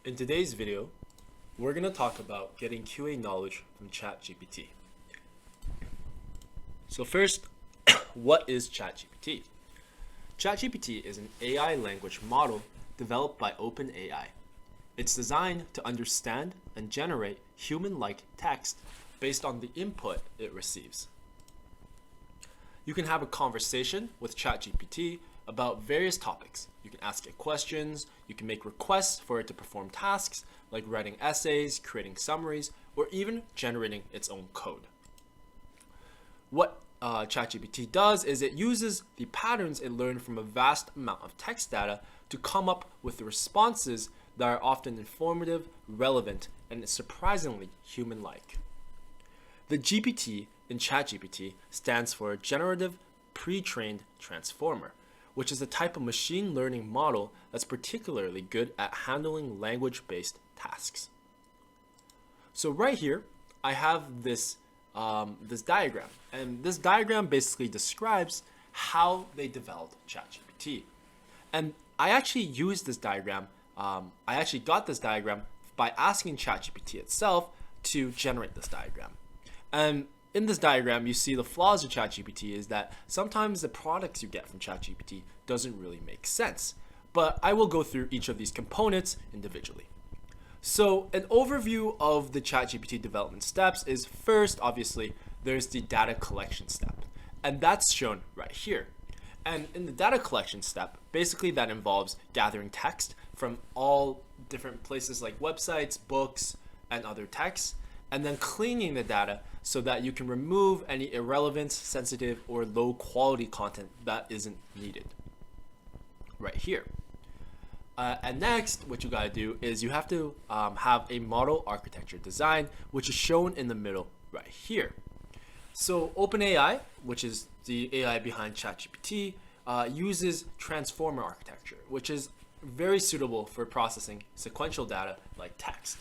In today's video, we're going to talk about getting QA knowledge from Chat GPT. So first, what is Chat GPT? Chat GPT is an AI language model developed by OpenAI. It's designed to understand and generate human-like text based on the input it receives. You can have a conversation with Chat GPT about various topics. You can ask it questions, you can make requests for it to perform tasks like writing essays, creating summaries, or even generating its own code. What ChatGPT does is it uses the patterns it learned from a vast amount of text data to come up with the responses that are often informative, relevant, and surprisingly human-like. The GPT in ChatGPT stands for Generative Pre-trained Transformer, which is a type of machine learning model that's particularly good at handling language-based tasks. So right here, I have this diagram, and this diagram basically describes how they developed ChatGPT. And I actually used this diagram. I actually got this diagram by asking ChatGPT itself to generate this diagram. And in this diagram, you see the flaws of ChatGPT is that sometimes the products you get from ChatGPT doesn't really make sense. But I will go through each of these components individually. So an overview of the ChatGPT development steps is first, obviously, there's the data collection step. And that's shown right here. And in the data collection step, basically that involves gathering text from all different places like websites, books, and other texts, and then cleaning the data so that you can remove any irrelevant, sensitive, or low quality content that isn't needed. Right here. And next, what you gotta do is you have to have a model architecture design, which is shown in the middle right here. So OpenAI, which is the AI behind ChatGPT, uses transformer architecture, which is very suitable for processing sequential data like text.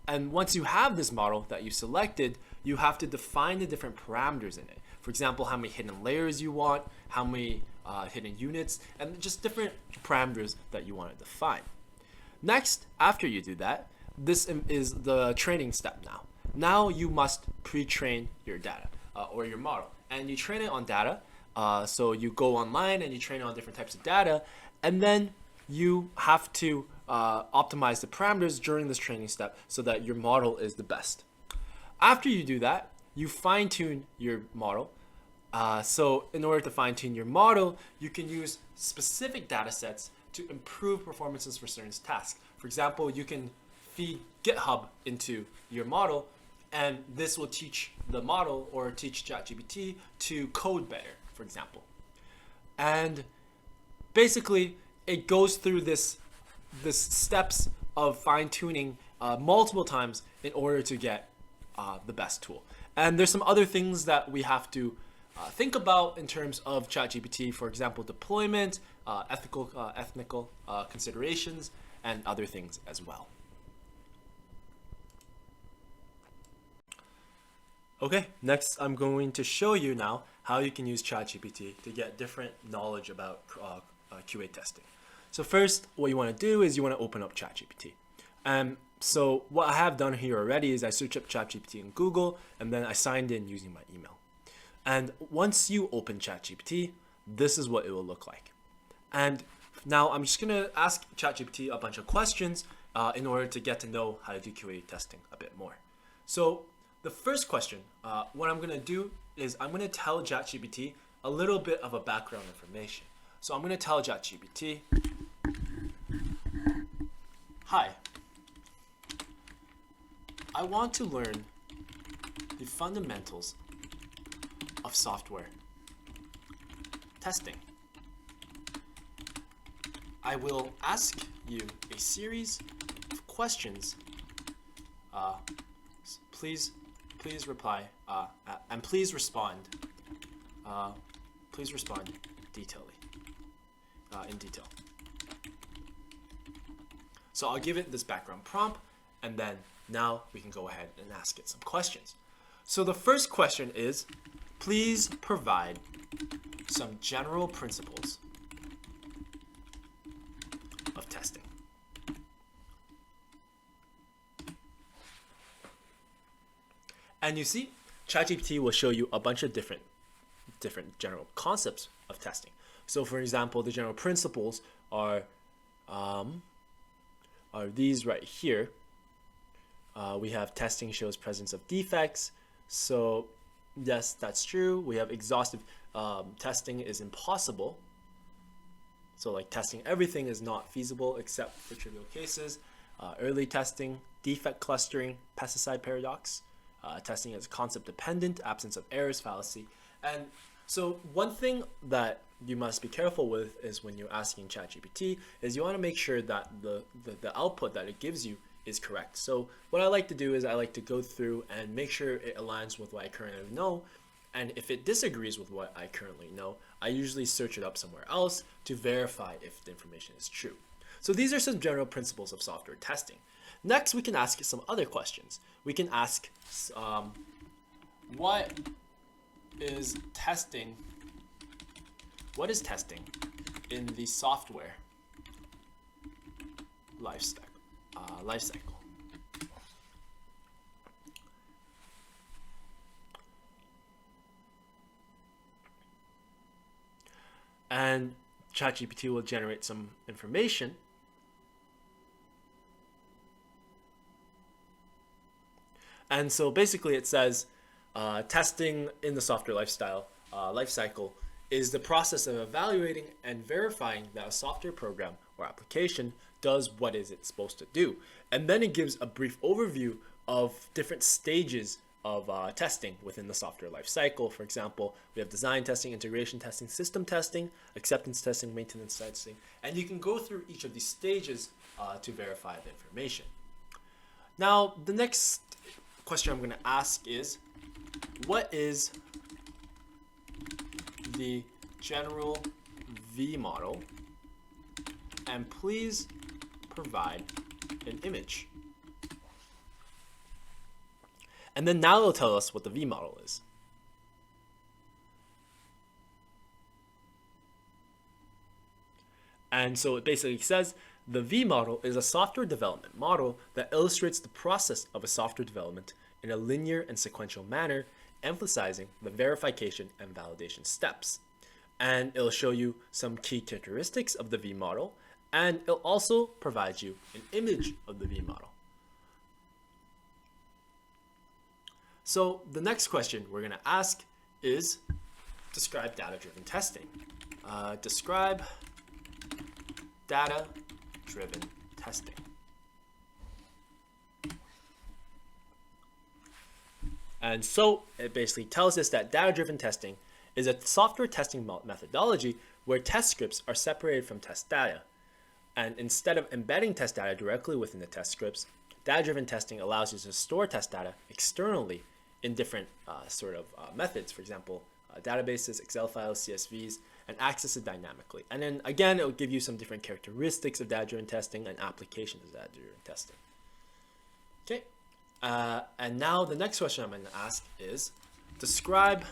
And once you have this model that you selected, you have to define the different parameters in it. For example, how many hidden layers you want, how many hidden units, and just different parameters that you want to define. Next, after you do that, this is the training step now. Now you must pre-train your data or your model, and you train it on data. So you go online and you train it on different types of data, and then you have to optimize the parameters during this training step so that your model is the best. After you do that, you fine-tune your model. So in order to fine-tune your model, you can use specific data sets to improve performances for certain tasks. For example, you can feed GitHub into your model, and this will teach the model or teach ChatGPT to code better, for example. And basically, it goes through this steps of fine-tuning multiple times in order to get the best tool. And there's some other things that we have to think about in terms of ChatGPT, for example, deployment, ethical considerations, and other things as well. Okay, next I'm going to show you now how you can use ChatGPT to get different knowledge about QA testing. So first, what you want to do is you want to open up ChatGPT. So what I have done here already is I searched up ChatGPT in Google, and then I signed in using my email. And once you open ChatGPT, this is what it will look like. And now I'm just going to ask ChatGPT a bunch of questions in order to get to know how to do QA testing a bit more. So the first question, what I'm going to do is I'm going to tell ChatGPT a little bit of a background information. So I'm going to tell ChatGPT, hi, I want to learn the fundamentals of software testing. I will ask you a series of questions. Please reply and please respond. Please respond in detail. So I'll give it this background prompt, and then now we can go ahead and ask it some questions. So the first question is, please provide some general principles of testing. And you see, ChatGPT will show you a bunch of different general concepts of testing. So for example, the general principles are these right here. We have testing shows presence of defects. So yes, that's true. We have exhaustive testing is impossible. So like testing everything is not feasible except for trivial cases. Early testing, defect clustering, pesticide paradox. Testing is concept dependent, absence of errors, fallacy. And so one thing that you must be careful with is when you're asking ChatGPT is you want to make sure that the output that it gives you is correct. So what I like to do is I like to go through and make sure it aligns with what I currently know. And if it disagrees with what I currently know, I usually search it up somewhere else to verify if the information is true. So these are some general principles of software testing. Next, we can ask some other questions. We can ask, what is testing in the software life cycle? And ChatGPT will generate some information. And so basically it says testing in the software life cycle is the process of evaluating and verifying that a software program or application does what is it supposed to do. And then it gives a brief overview of different stages of testing within the software life cycle. For example, we have design testing, integration testing, system testing, acceptance testing, maintenance testing, and you can go through each of these stages to verify the information. Now, the next question I'm going to ask is, what is the general V model? And please provide an image. And then now it'll tell us what the V model is. And so it basically says the V model is a software development model that illustrates the process of a software development in a linear and sequential manner, emphasizing the verification and validation steps. And it'll show you some key characteristics of the V model, and it'll also provide you an image of the V model. So the next question we're going to ask is, describe data-driven testing. Describe data-driven testing. And so it basically tells us that data-driven testing is a software testing methodology where test scripts are separated from test data. And instead of embedding test data directly within the test scripts, data-driven testing allows you to store test data externally in different methods. For example, databases, Excel files, CSVs, and access it dynamically. And then again, it will give you some different characteristics of data-driven testing and applications of data-driven testing. Okay. And now the next question I'm going to ask is, describe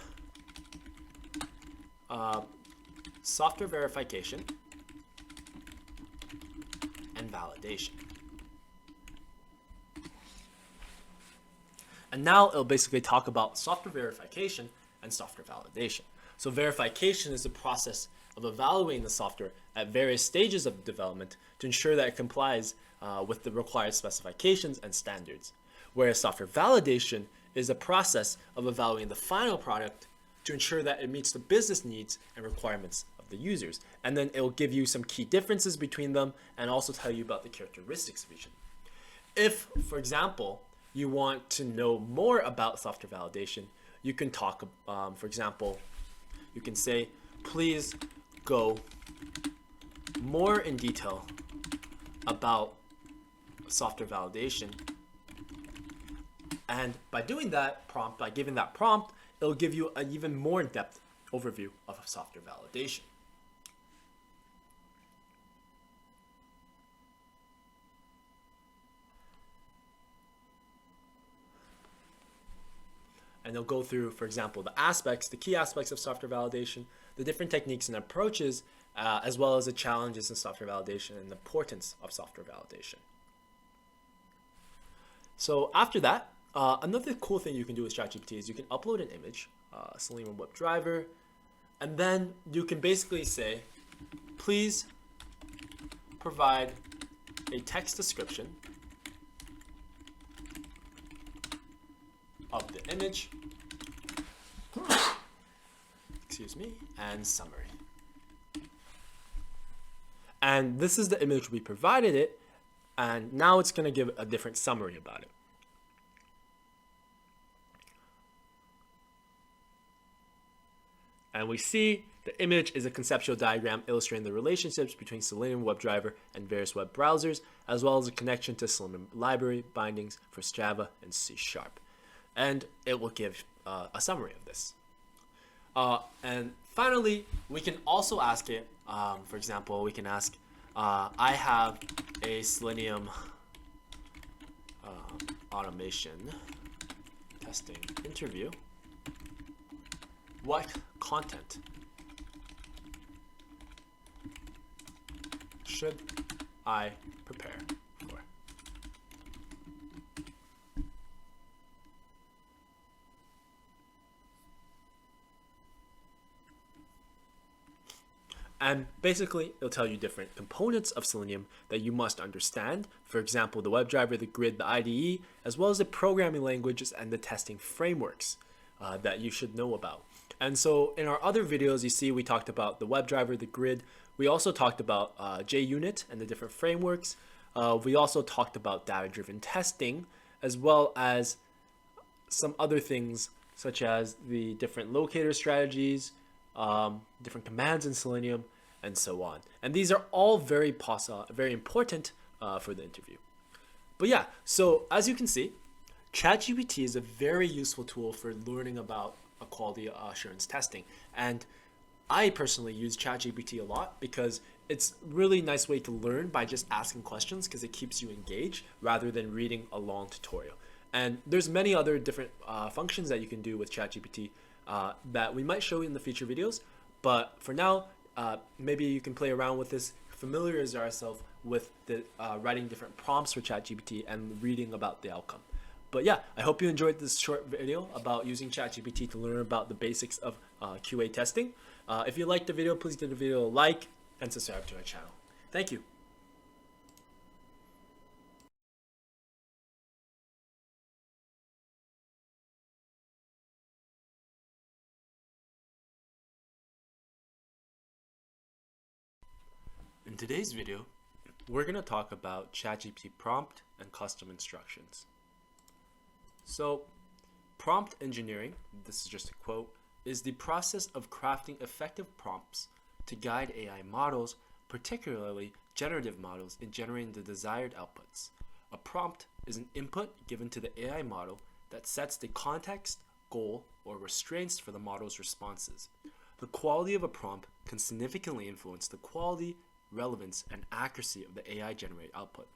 software verification and validation. And now it'll basically talk about software verification and software validation. So verification is the process of evaluating the software at various stages of development to ensure that it complies with the required specifications and standards. Whereas software validation is a process of evaluating the final product to ensure that it meets the business needs and requirements of the users. And then it will give you some key differences between them and also tell you about the characteristics of each. If, for example, you want to know more about software validation, you can talk, for example, you can say, please go more in detail about software validation. And by doing that prompt, by giving that prompt, it'll give you an even more in-depth overview of software validation. And they'll go through, for example, the key aspects of software validation, the different techniques and approaches, as well as the challenges in software validation and the importance of software validation. So after that, Another cool thing you can do with ChatGPT is you can upload an image, Selenium WebDriver, and then you can basically say, please provide a text description of the image, excuse me, and summary. And this is the image we provided it, and now it's going to give a different summary about it. And we see the image is a conceptual diagram illustrating the relationships between Selenium WebDriver and various web browsers, as well as a connection to Selenium library bindings for Java and C#. And it will give a summary of this. And finally, we can also ask it, for example, we can ask, I have a Selenium automation testing interview. What content should I prepare for? And basically, it'll tell you different components of Selenium that you must understand. For example, the WebDriver, the grid, the IDE, as well as the programming languages and the testing frameworks that you should know about. And so in our other videos, you see we talked about the WebDriver, the grid. We also talked about JUnit and the different frameworks. We also talked about data-driven testing, as well as some other things such as the different locator strategies, different commands in Selenium, and so on. And these are all very important for the interview. But yeah, so as you can see, ChatGPT is a very useful tool for learning about quality assurance testing. And I personally use ChatGPT a lot because it's really nice way to learn by just asking questions, because it keeps you engaged rather than reading a long tutorial. And there's many other different functions that you can do with ChatGPT that we might show you in the future videos. But for now, maybe you can play around with this, familiarize yourself with the writing different prompts for ChatGPT and reading about the outcome. But yeah, I hope you enjoyed this short video about using ChatGPT to learn about the basics of QA testing. If you liked the video, please give the video a like and subscribe to our channel. Thank you. In today's video, we're going to talk about ChatGPT prompt and custom instructions. So, prompt engineering, this is just a quote, is the process of crafting effective prompts to guide AI models, particularly generative models, in generating the desired outputs. A prompt is an input given to the AI model that sets the context, goal, or restraints for the model's responses. The quality of a prompt can significantly influence the quality, relevance, and accuracy of the AI-generated output.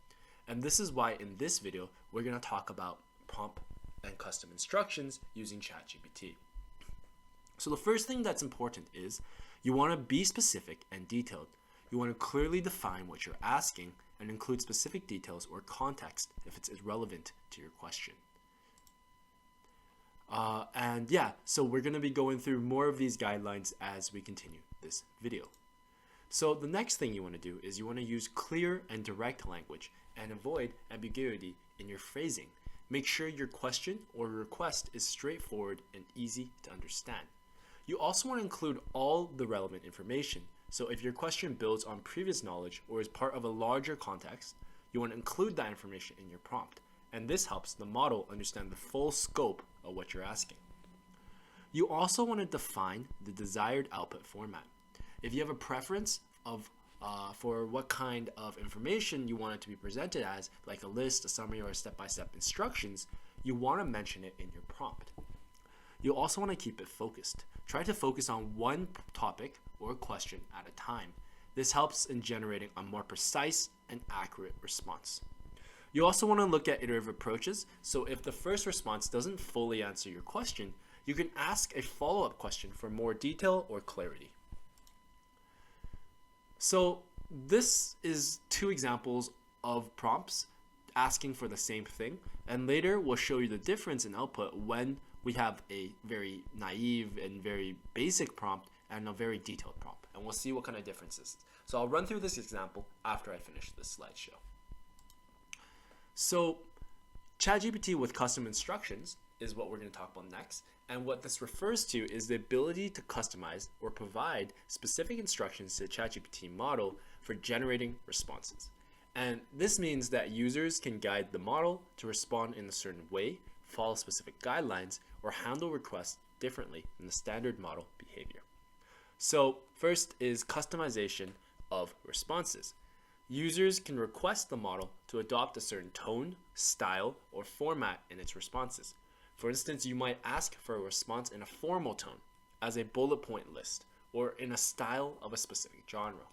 And this is why in this video, we're going to talk about prompt and custom instructions using ChatGPT. So the first thing that's important is you want to be specific and detailed. You want to clearly define what you're asking and include specific details or context if it's irrelevant to your question. And yeah, so we're going to be going through more of these guidelines as we continue this video. So the next thing you want to do is you want to use clear and direct language and avoid ambiguity in your phrasing. Make sure your question or request is straightforward and easy to understand. You also want to include all the relevant information. So if your question builds on previous knowledge or is part of a larger context, you want to include that information in your prompt. And this helps the model understand the full scope of what you're asking. You also want to define the desired output format. If you have a preference for what kind of information you want it to be presented as, like a list, a summary, or step-by-step instructions, you want to mention it in your prompt. You also want to keep it focused. Try to focus on one topic or question at a time. This helps in generating a more precise and accurate response. You also want to look at iterative approaches. So if the first response doesn't fully answer your question, you can ask a follow-up question for more detail or clarity. So this is two examples of prompts asking for the same thing. And later we'll show you the difference in output when we have a very naive and very basic prompt and a very detailed prompt. And we'll see what kind of differences. So I'll run through this example after I finish this slideshow. So ChatGPT with custom instructions is what we're going to talk about next. And what this refers to is the ability to customize or provide specific instructions to the ChatGPT model for generating responses. And this means that users can guide the model to respond in a certain way, follow specific guidelines, or handle requests differently than the standard model behavior. So first is customization of responses. Users can request the model to adopt a certain tone, style, or format in its responses. For instance, you might ask for a response in a formal tone, as a bullet point list, or in a style of a specific genre.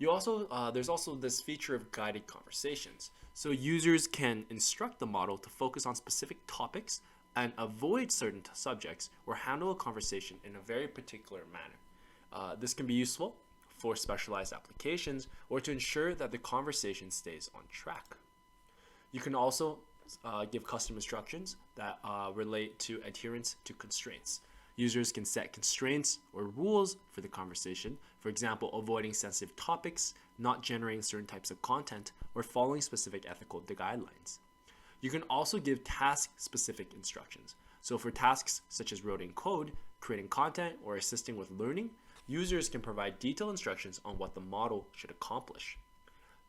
There's also this feature of guided conversations. So users can instruct the model to focus on specific topics and avoid certain subjects or handle a conversation in a very particular manner. This can be useful for specialized applications or to ensure that the conversation stays on track. You can also give custom instructions that relate to adherence to constraints. Users can set constraints or rules for the conversation, for example, avoiding sensitive topics, not generating certain types of content, or following specific ethical guidelines. You can also give task-specific instructions. So for tasks such as writing code, creating content, or assisting with learning, users can provide detailed instructions on what the model should accomplish.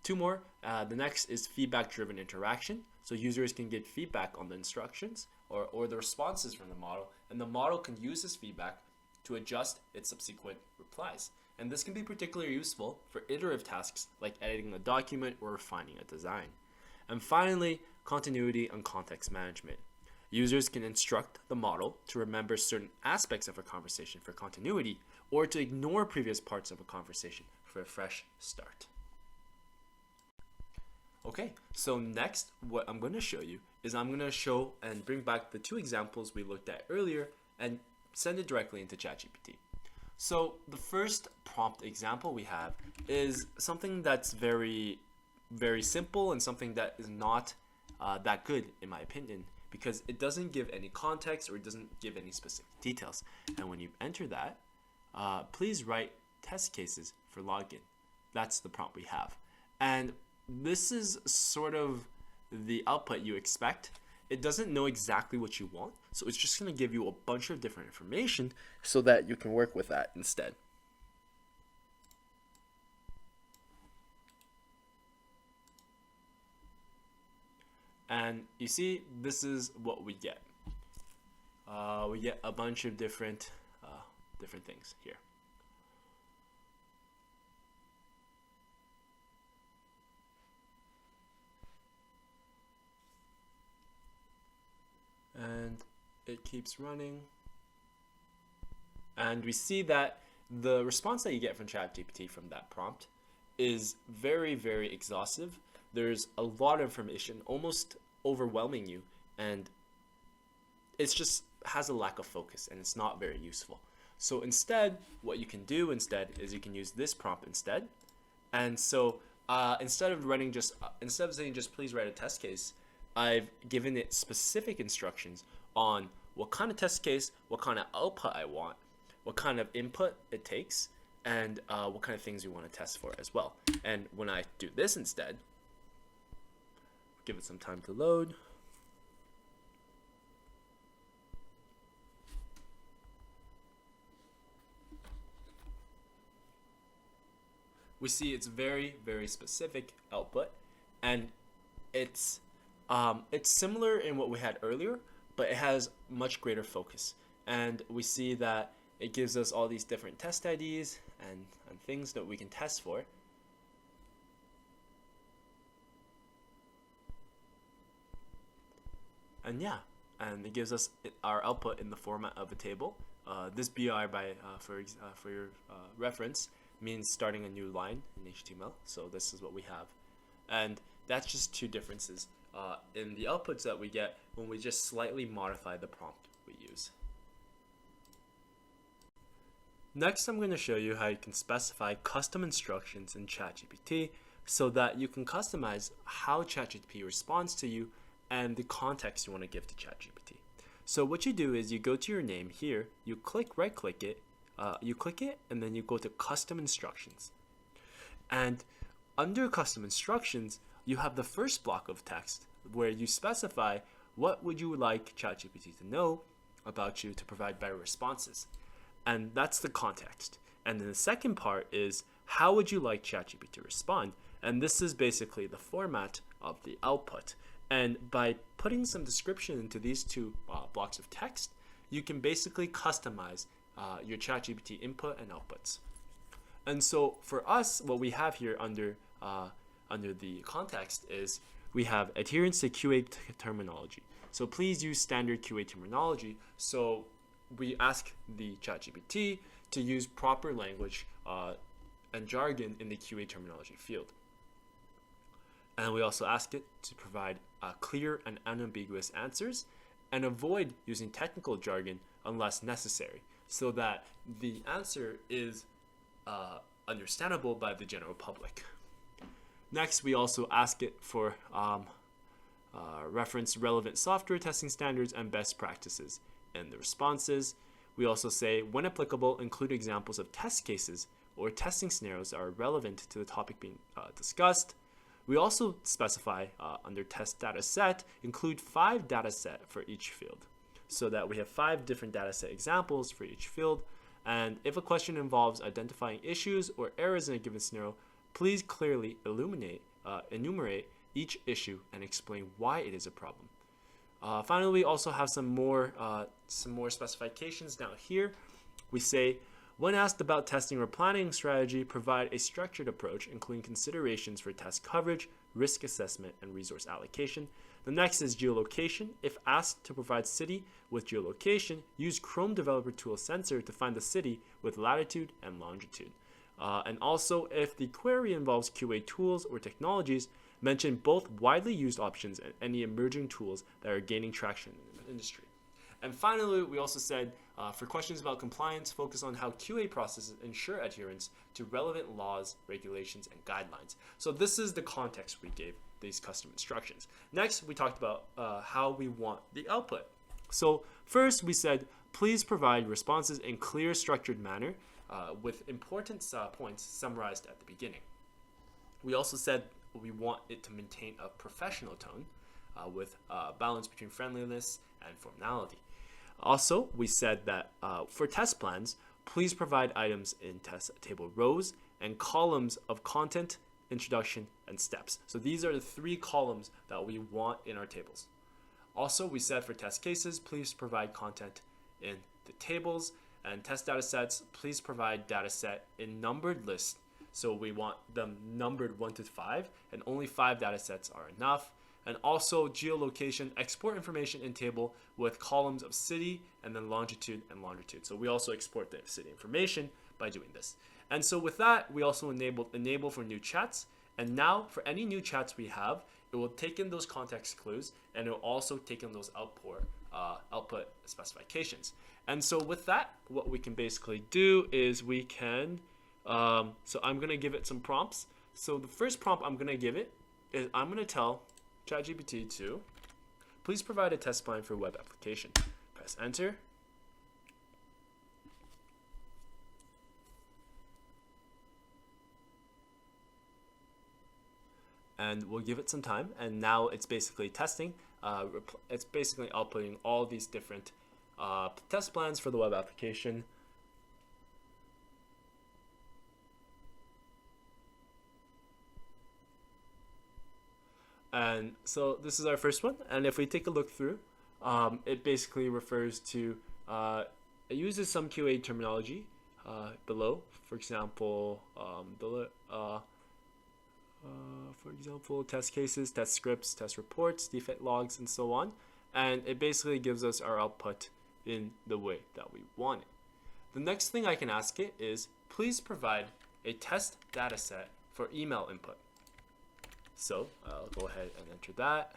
Two more, the next is feedback-driven interaction. So users can get feedback on the instructions or the responses from the model, and the model can use this feedback to adjust its subsequent replies. And this can be particularly useful for iterative tasks like editing a document or refining a design. And finally, continuity and context management. Users can instruct the model to remember certain aspects of a conversation for continuity or to ignore previous parts of a conversation for a fresh start. Okay, so next what I'm going to show you is I'm going to show and bring back the two examples we looked at earlier and send it directly into ChatGPT. So the first prompt example we have is something that's very, very simple and something that is not that good in my opinion because it doesn't give any context or it doesn't give any specific details. And when you enter that, please write test cases for login. That's the prompt we have. And this is sort of the output you expect. It doesn't know exactly what you want, so it's just going to give you a bunch of different information so that you can work with that instead. And you see, this is what we get. We get a bunch of different things here. And it keeps running. And we see that the response that you get from ChatGPT from that prompt is very, very exhaustive. There's a lot of information, almost overwhelming you, and it's just has a lack of focus and it's not very useful. So instead, what you can do instead is you can use this prompt instead. And so instead of saying just please write a test case, I've given it specific instructions on what kind of test case, what kind of output I want, what kind of input it takes, and what kind of things we want to test for as well. And when I do this instead, give it some time to load. We see it's very, very specific output, and it's similar in what we had earlier, but it has much greater focus. And we see that it gives us all these different test IDs and things that we can test for. And yeah, and it gives us our output in the format of a table. This BR for your reference means starting a new line in HTML. So this is what we have. And that's just two differences in the outputs that we get when we just slightly modify the prompt we use. Next, I'm going to show you how you can specify custom instructions in ChatGPT so that you can customize how ChatGPT responds to you and the context you want to give to ChatGPT. So what you do is you go to your name here, you right click it, and then you go to custom instructions. And under custom instructions, you have the first block of text where you specify what would you like ChatGPT to know about you to provide better responses. And that's the context. And then the second part is how would you like ChatGPT to respond? And this is basically the format of the output. And by putting some description into these two blocks of text, you can basically customize your ChatGPT input and outputs. And so for us, what we have here under the context is we have adherence to QA terminology. So please use standard QA terminology. So we ask the ChatGPT to use proper language and jargon in the QA terminology field. And we also ask it to provide clear and unambiguous answers and avoid using technical jargon unless necessary, so that the answer is understandable by the general public. Next, we also ask it for reference relevant software testing standards and best practices in the responses. We also say, when applicable, include examples of test cases or testing scenarios that are relevant to the topic being discussed. We also specify under test data set, include 5 data set for each field, so that we have 5 different data set examples for each field. And if a question involves identifying issues or errors in a given scenario, please clearly enumerate each issue and explain why it is a problem. Finally, we also have some more specifications down here. We say, when asked about testing or planning strategy, provide a structured approach, including considerations for test coverage, risk assessment, and resource allocation. The next is geolocation. If asked to provide city with geolocation, use Chrome Developer Tool Sensor to find the city with latitude and longitude. And also, if the query involves QA tools or technologies, mention both widely used options and any emerging tools that are gaining traction in the industry. And finally, we also said, for questions about compliance, focus on how QA processes ensure adherence to relevant laws, regulations, and guidelines. So this is the context we gave these custom instructions. Next, we talked about how we want the output. So first, we said, please provide responses in clear, structured manner with important points summarized at the beginning. We also said we want it to maintain a professional tone with balance between friendliness and formality. Also, we said that for test plans, please provide items in test table rows and columns of content, introduction, and steps. So these are the 3 columns that we want in our tables. Also, we said for test cases, please provide content in the tables, and test data sets, please provide data set in numbered lists. So we want them numbered 1 to 5, and only 5 data sets are enough. And also geolocation, export information in table with columns of city and then longitude and longitude. So we also export the city information by doing this. And so with that, we also enable for new chats. And now for any new chats we have, it will take in those context clues and it will also take in those output specifications. And so with that, what we can basically do is we can, so I'm gonna give it some prompts. So the first prompt I'm gonna give it is I'm gonna tell ChatGPT to please provide a test plan for web application. Press enter. And we'll give it some time. And now it's basically testing. It's basically outputting all these different test plans for the web application. And so this is our first one. And if we take a look through, it basically refers to, it uses some QA terminology below. For example, test cases, test scripts, test reports, defect logs, and so on. And it basically gives us our output in the way that we want it. The next thing I can ask it is, please provide a test data set for email input. So I'll go ahead and enter that.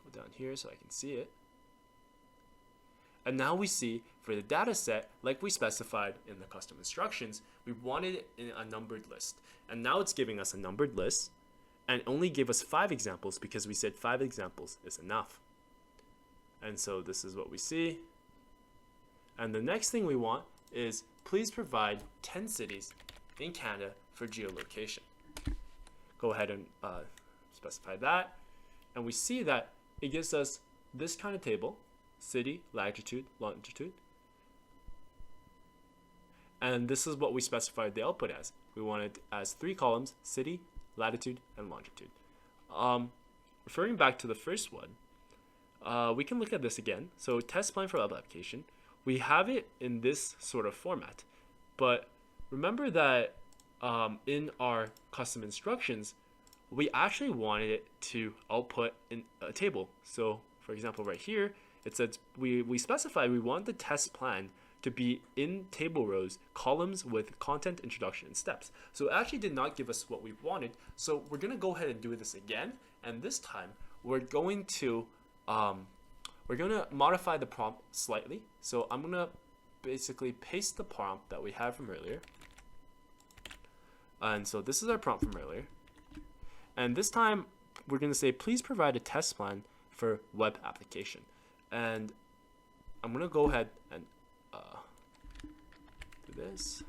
Go down here so I can see it. And now we see for the data set, like we specified in the custom instructions, we wanted it in a numbered list. And now it's giving us a numbered list and only gave us 5 examples because we said 5 examples is enough. And so this is what we see. And the next thing we want is please provide 10 cities in Canada for geolocation. Go ahead and specify that. And we see that it gives us this kind of table: city, latitude, longitude. And this is what we specified the output as. We want it as 3 columns: city, latitude, and longitude. Referring back to the first one, we can look at this again. So test plan for web application, we have it in this sort of format. But remember that in our custom instructions, we actually wanted it to output in a table. So for example, right here, it says we specify we want the test plan to be in table rows, columns with content, introduction, and steps. So it actually did not give us what we wanted. So we're gonna go ahead and do this again. And this time we're going to modify the prompt slightly. So I'm gonna basically paste the prompt that we had from earlier. And so this is our prompt from earlier. And this time we're gonna say, please provide a test plan for web application. And I'm gonna go ahead and do this.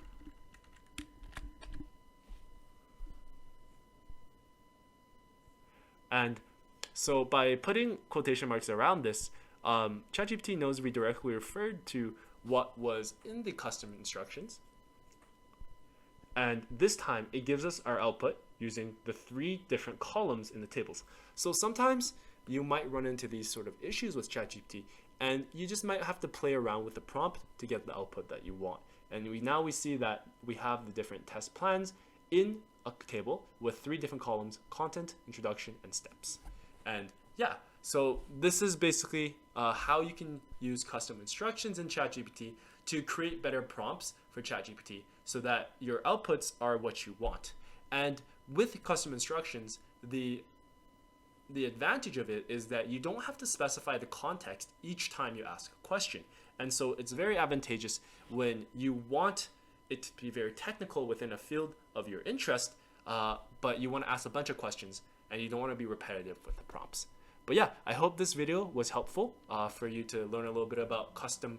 And so by putting quotation marks around this, ChatGPT knows we directly referred to what was in the custom instructions. And this time it gives us our output using the 3 different columns in the tables. So sometimes you might run into these sort of issues with ChatGPT, and you just might have to play around with the prompt to get the output that you want. And now we see that we have the different test plans in a table with 3 different columns: content, introduction, and steps. And yeah, so this is basically how you can use custom instructions in ChatGPT to create better prompts for ChatGPT so that your outputs are what you want. And with custom instructions, the advantage of it is that you don't have to specify the context each time you ask a question. And so it's very advantageous when you want it to be very technical within a field of your interest, but you want to ask a bunch of questions and you don't want to be repetitive with the prompts. But yeah, I hope this video was helpful for you to learn a little bit about custom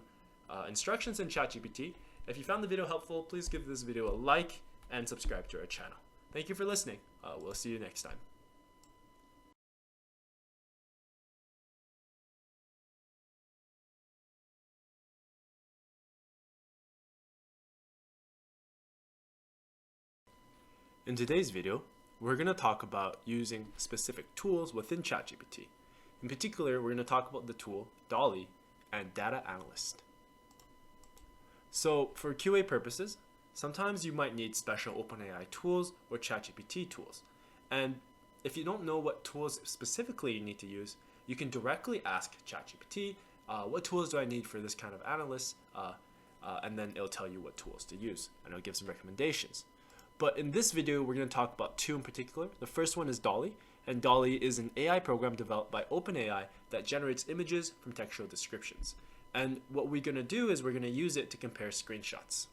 instructions in ChatGPT. If you found the video helpful, please give this video a like and subscribe to our channel. Thank you for listening. We'll see you next time. In today's video, we're going to talk about using specific tools within ChatGPT. In particular, we're going to talk about the tool DALL-E and Data Analyst. So for QA purposes, sometimes you might need special OpenAI tools or ChatGPT tools. And if you don't know what tools specifically you need to use, you can directly ask ChatGPT, what tools do I need for this kind of analyst? And then it'll tell you what tools to use, and it'll give some recommendations. But in this video, we're going to talk about 2 in particular. The first one is DALL-E, and DALL-E is an AI program developed by OpenAI that generates images from textual descriptions. And what we're going to do is we're going to use it to compare screenshots.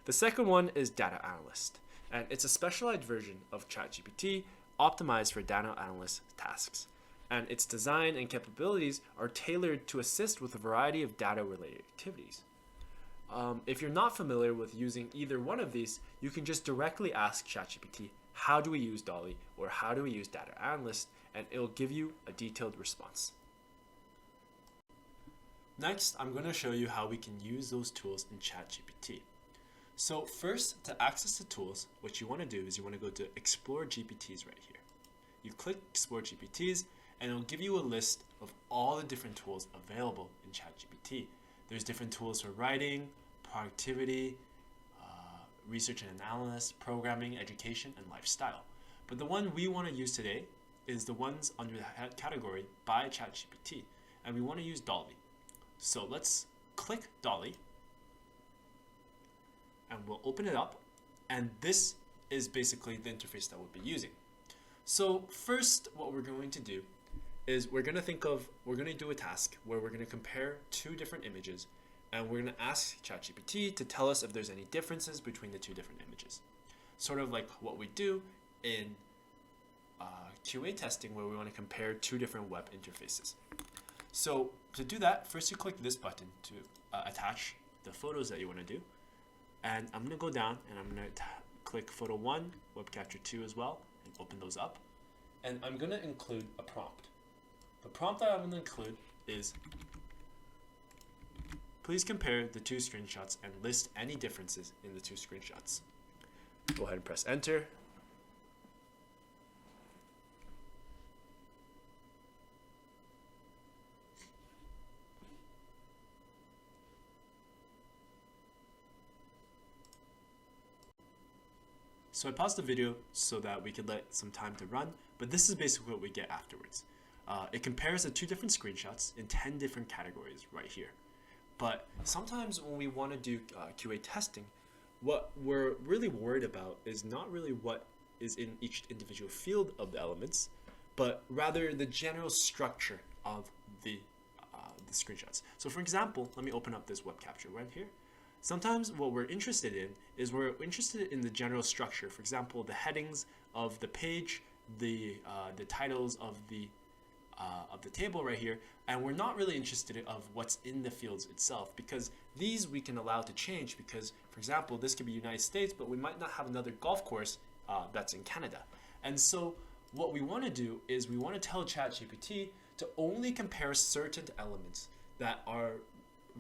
The second one is Data Analyst, and it's a specialized version of ChatGPT optimized for data analyst tasks. And its design and capabilities are tailored to assist with a variety of data-related activities. If you're not familiar with using either one of these, you can just directly ask ChatGPT, how do we use DALL-E or how do we use Data Analyst, and it'll give you a detailed response. Next, I'm going to show you how we can use those tools in ChatGPT. So first, to access the tools, what you want to do is you want to go to Explore GPTs right here. You click Explore GPTs, and it'll give you a list of all the different tools available in ChatGPT. There's different tools for writing, productivity, research and analysis, programming, education, and lifestyle. But the one we want to use today is the ones under the category by ChatGPT, and we want to use DALL-E. So let's click DALL-E, and we'll open it up, and this is basically the interface that we'll be using. So first, what we're going to do is we're going to do a task where we're going to compare two different images, and we're going to ask ChatGPT to tell us if there's any differences between the two different images. Sort of like what we do in QA testing, where we want to compare two different web interfaces. So to do that, first you click this button to attach the photos that you want to do. And I'm going to go down and I'm going to click photo 1, web capture 2 as well, and open those up. And I'm going to include a prompt. The prompt that I'm going to include is, please compare the two screenshots and list any differences in the two screenshots. Go ahead and press enter. So I paused the video so that we could let some time to run, but this is basically what we get afterwards. It compares the two different screenshots in 10 different categories right here. But sometimes when we want to do QA testing, what we're really worried about is not really what is in each individual field of the elements, but rather the general structure of the screenshots. So for example, let me open up this web capture right here. Sometimes what we're interested in is we're interested in the general structure. For example, the headings of the page, the titles of the table right here, and we're not really interested of what's in the fields itself, because these we can allow to change. Because, for example, this could be United States, but we might not have another golf course that's in Canada. And so what we want to do is we want to tell ChatGPT to only compare certain elements that are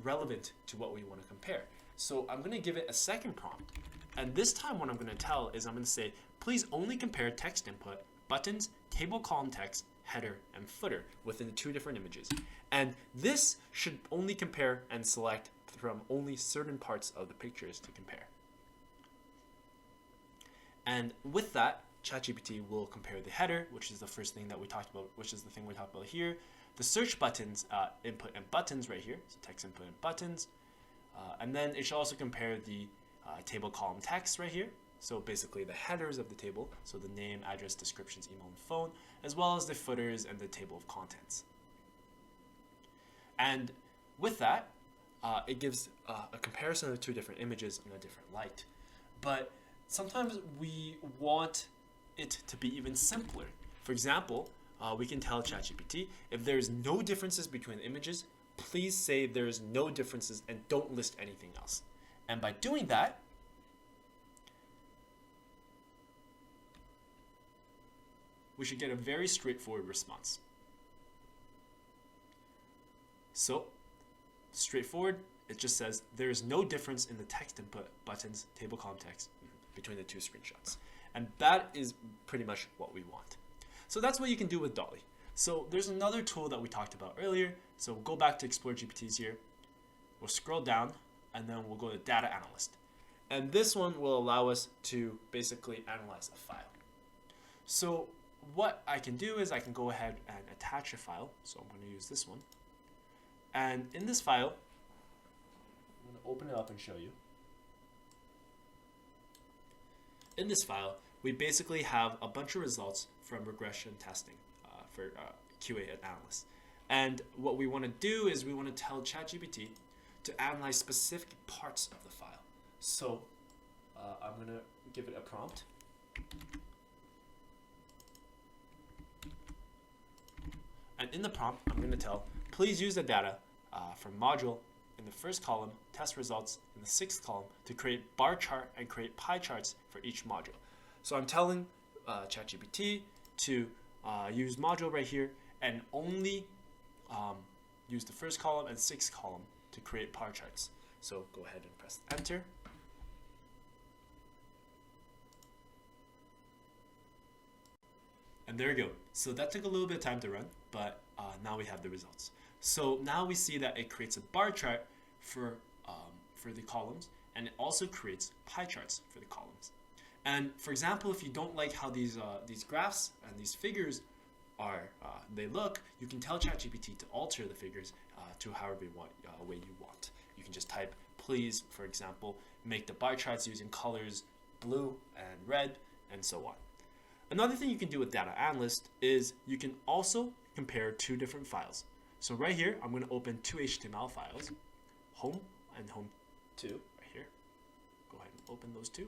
relevant to what we want to compare. So I'm going to give it a second prompt, and this time what I'm going to tell is I'm going to say, please only compare text input, buttons, table column text, header, and footer within the two different images. And this should only compare and select from only certain parts of the pictures to compare. And with that, ChatGPT will compare the header, which is the first thing that we talked about, which is the thing we talked about here, the search buttons, input and buttons right here, so text input and buttons, and then it should also compare the table column text right here, so basically the headers of the table, so the name, address, descriptions, email, and phone, as well as the footers and the table of contents. And with that, it gives a comparison of two different images in a different light. But sometimes we want it to be even simpler. For example, we can tell ChatGPT, if there's no differences between the images, please say there's no differences and don't list anything else. And by doing that, we should get a very straightforward response. So, straightforward, it just says there is no difference in the text input, buttons, table column text between the two screenshots. And that is pretty much what we want. So that's what you can do with Dolly. So there's another tool that we talked about earlier. So we'll go back to Explore GPTs here. We'll scroll down, and then we'll go to Data Analyst. And this one will allow us to basically analyze a file. So what I can do is I can go ahead and attach a file. So I'm going to use this one. And in this file, I'm going to open it up and show you. In this file, we basically have a bunch of results from regression testing for QA analysts. And what we want to do is we want to tell ChatGPT to analyze specific parts of the file. So I'm going to give it a prompt. And in the prompt, I'm going to tell, please use the data from module in the first column, test results in the sixth column to create bar chart and create pie charts for each module. So I'm telling ChatGPT to use module right here and only use the first column and sixth column to create bar charts. So go ahead and press enter. And there you go. So that took a little bit of time to run, but now we have the results. So now we see that it creates a bar chart for the columns, and it also creates pie charts for the columns. And for example, if you don't like how these graphs and these figures they look, you can tell ChatGPT to alter the figures to however way you want. You can just type, please, for example, make the bar charts using colors blue and red, and so on. Another thing you can do with Data Analyst is you can also compare two different files. So right here, I'm going to open two HTML files, home and home2 right here. Go ahead and open those two.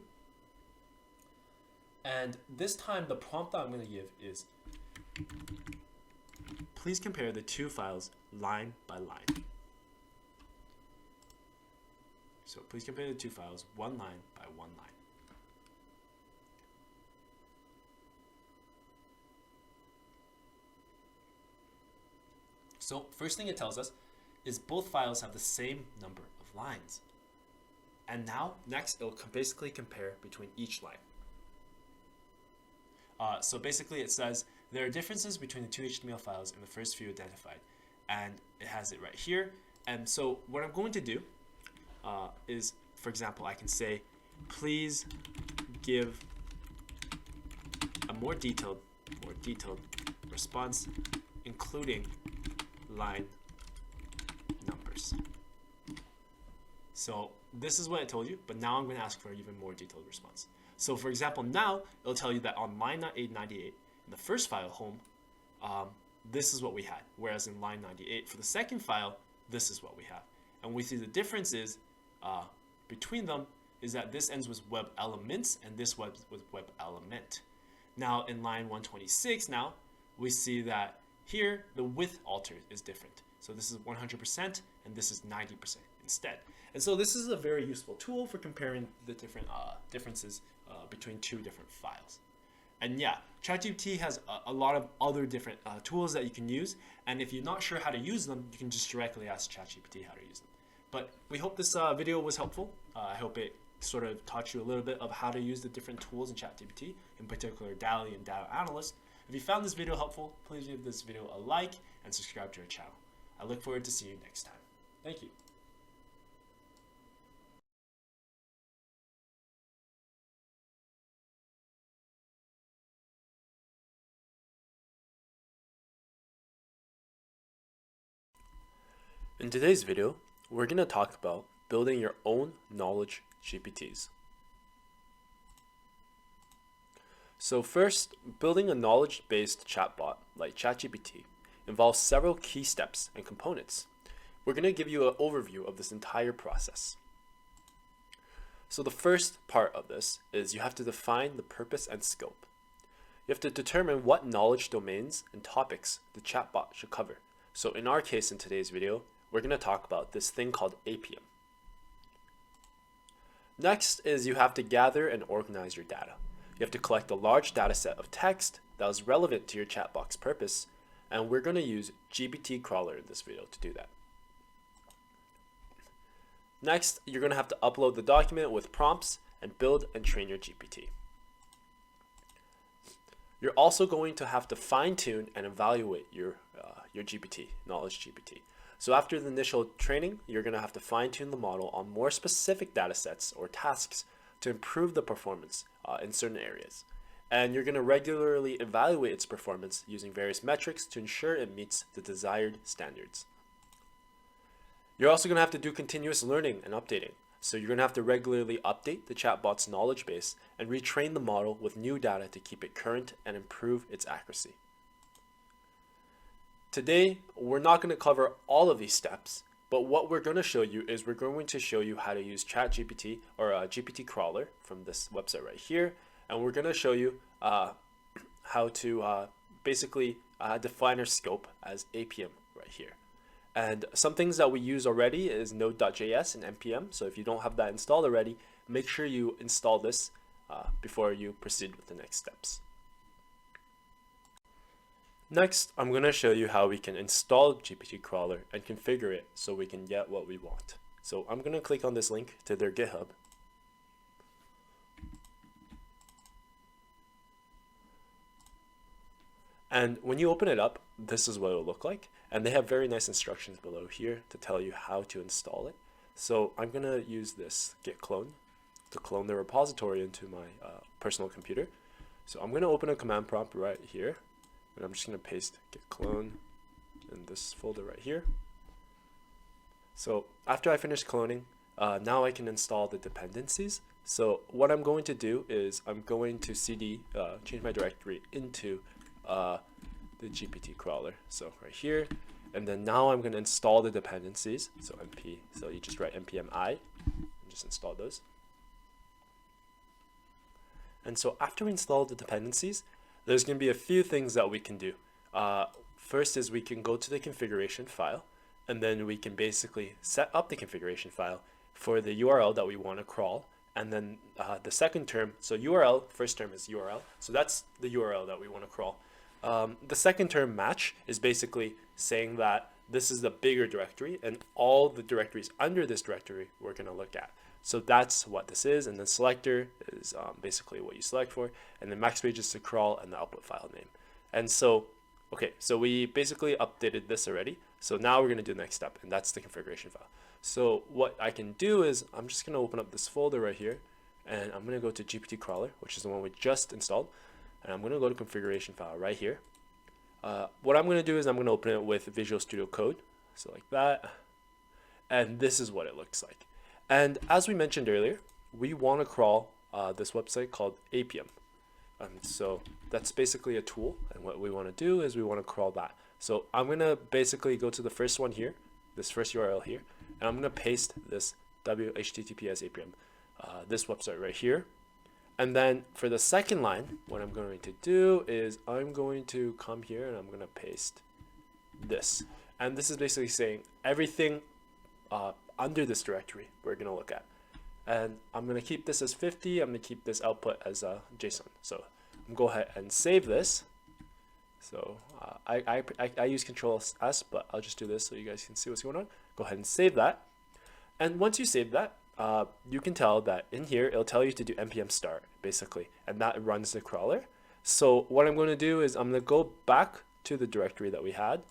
And this time, the prompt that I'm going to give is, please compare the two files line by line. So please compare the two files one line by one line. So first thing it tells us is both files have the same number of lines. And now, next, it'll basically compare between each line. So basically it says there are differences between the two HTML files in the first few identified. And it has it right here. And so what I'm going to do is, for example, I can say, please give a more detailed response, including line numbers. So this is what I told you, but now I'm going to ask for an even more detailed response. So for example, now it'll tell you that on line 898, in the first file, home, this is what we had. Whereas in line 98, for the second file, this is what we have. And we see the difference is between them is that this ends with web elements and this with web element. Now in line 126 now, we see that here the width altered is different. So this is 100% and this is 90% instead. And so this is a very useful tool for comparing the different differences between two different files. And yeah, ChatGPT has a lot of other different tools that you can use. And if you're not sure how to use them, you can just directly ask ChatGPT how to use them. But we hope this video was helpful. I hope it sort of taught you a little bit of how to use the different tools in ChatGPT, in particular DALL-E and Data Analyst. If you found this video helpful, please give this video a like and subscribe to our channel. I look forward to seeing you next time. Thank you. In today's video, we're going to talk about building your own knowledge GPTs. So first, building a knowledge-based chatbot like ChatGPT involves several key steps and components. We're going to give you an overview of this entire process. So the first part of this is you have to define the purpose and scope. You have to determine what knowledge domains and topics the chatbot should cover. So in our case in today's video, we're going to talk about this thing called APM. Next is you have to gather and organize your data. You have to collect a large data set of text that is relevant to your chatbot's purpose, and we're going to use GPT crawler in this video to do that. Next, you're going to have to upload the document with prompts and build and train your GPT. You're also going to have to fine-tune and evaluate your GPT, knowledge GPT. So after the initial training, you're going to have to fine-tune the model on more specific data sets or tasks to improve the performance in certain areas. And you're going to regularly evaluate its performance using various metrics to ensure it meets the desired standards. You're also going to have to do continuous learning and updating. So you're going to have to regularly update the chatbot's knowledge base and retrain the model with new data to keep it current and improve its accuracy. Today, we're not going to cover all of these steps, but what we're going to show you is we're going to show you how to use ChatGPT or GPT crawler from this website right here, and we're going to show you how to basically define our scope as APM right here. And some things that we use already is Node.js and npm, so if you don't have that installed already, make sure you install this before you proceed with the next steps. Next, I'm going to show you how we can install GPT crawler and configure it so we can get what we want. So I'm going to click on this link to their GitHub. And when you open it up, this is what it'll look like. And they have very nice instructions below here to tell you how to install it. So I'm going to use this git clone to clone the repository into my personal computer. So I'm going to open a command prompt right here. And I'm just going to paste git clone in this folder right here. So after I finish cloning, now I can install the dependencies. So what I'm going to do is I'm going to cd, change my directory into the GPT crawler. So right here, and then now I'm going to install the dependencies. So np, so you just write npm I and just install those. And so after we install the dependencies, there's going to be a few things that we can do. First is we can go to the configuration file, and then we can basically set up the configuration file for the URL that we want to crawl. And then the second term, so URL, first term is URL. So that's the URL that we want to crawl. The second term match is basically saying that this is the bigger directory and all the directories under this directory we're going to look at. So that's what this is. And then selector is basically what you select for. And then max page is to crawl and the output file name. And so, okay, so we basically updated this already. So now we're going to do the next step, and that's the configuration file. So what I can do is I'm just going to open up this folder right here, and I'm going to go to GPT crawler, which is the one we just installed. And I'm going to go to configuration file right here. What I'm going to do is I'm going to open it with Visual Studio Code. So like that. And this is what it looks like. And as we mentioned earlier, we want to crawl this website called Appium. So that's basically a tool. And what we want to do is we want to crawl that. So I'm going to basically go to the first one here, this first URL here. And I'm going to paste this https Appium, this website right here. And then for the second line, what I'm going to do is I'm going to come here and I'm going to paste this. And this is basically saying everything under this directory we're going to look at. And I'm going to keep this as 50. I'm going to keep this output as JSON. So I'm going to go ahead and save this. So I use Control S, but I'll just do this so you guys can see what's going on. Go ahead and save that. And once you save that, you can tell that in here, it'll tell you to do npm start, basically, and that runs the crawler. So what I'm going to do is I'm going to go back to the directory that we had.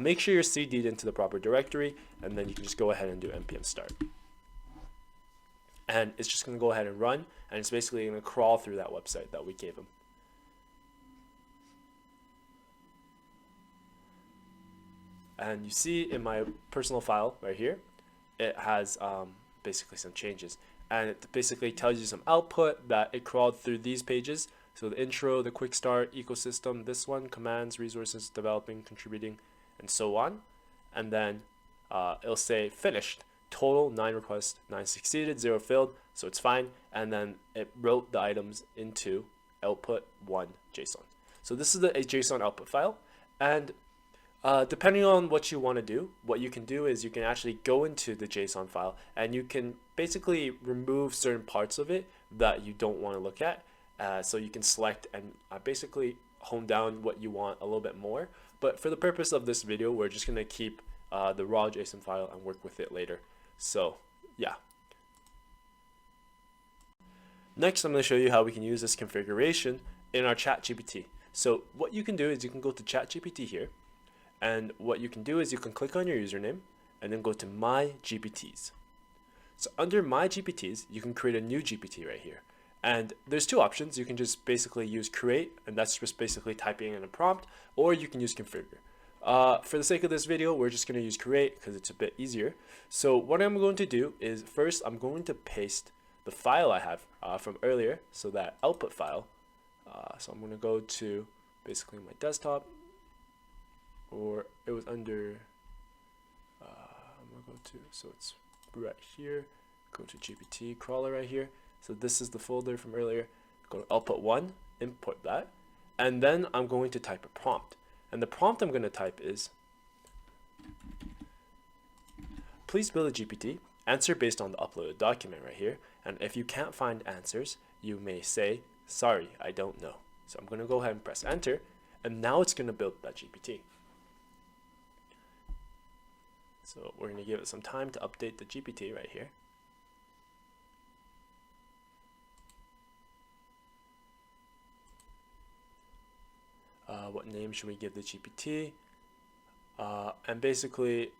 Make sure you're CD'd into the proper directory, and then you can just go ahead and do npm start. And it's just going to go ahead and run, and it's basically going to crawl through that website that we gave them. And you see in my personal file right here, it has basically some changes. And it basically tells you some output that it crawled through these pages. So the intro, the quick start, ecosystem, this one, commands, resources, developing, contributing, and so on. And then it'll say finished. Total 9 requests, 9 succeeded, 0 failed, so it's fine. And then it wrote the items into output 1 JSON. So this is a JSON output file. And depending on what you want to do, what you can do is you can actually go into the JSON file and you can basically remove certain parts of it that you don't want to look at. So you can select and basically hone down what you want a little bit more. But for the purpose of this video, we're just going to keep the raw JSON file and work with it later. So yeah. Next, I'm going to show you how we can use this configuration in our Chat GPT. So what you can do is you can go to Chat GPT here. And what you can do is you can click on your username and then go to My GPTs. So under My GPTs, you can create a new GPT right here. And there's two options. You can just basically use create, and that's just basically typing in a prompt, or you can use configure. For the sake of this video, we're just going to use create because it's a bit easier. So what I'm going to do is first I'm going to paste the file I have from earlier, so that output file. So I'm going to go to basically my desktop, or it was under, I'm going to go to, so it's right here, go to GPT crawler right here. So this is the folder from earlier. Go to output 1, import that, and then I'm going to type a prompt. And the prompt I'm going to type is, please build a GPT, answer based on the uploaded document right here. And if you can't find answers, you may say, sorry, I don't know. So I'm going to go ahead and press enter, and now it's going to build that GPT. So we're going to give it some time to update the GPT right here. What name should we give the GPT? And basically,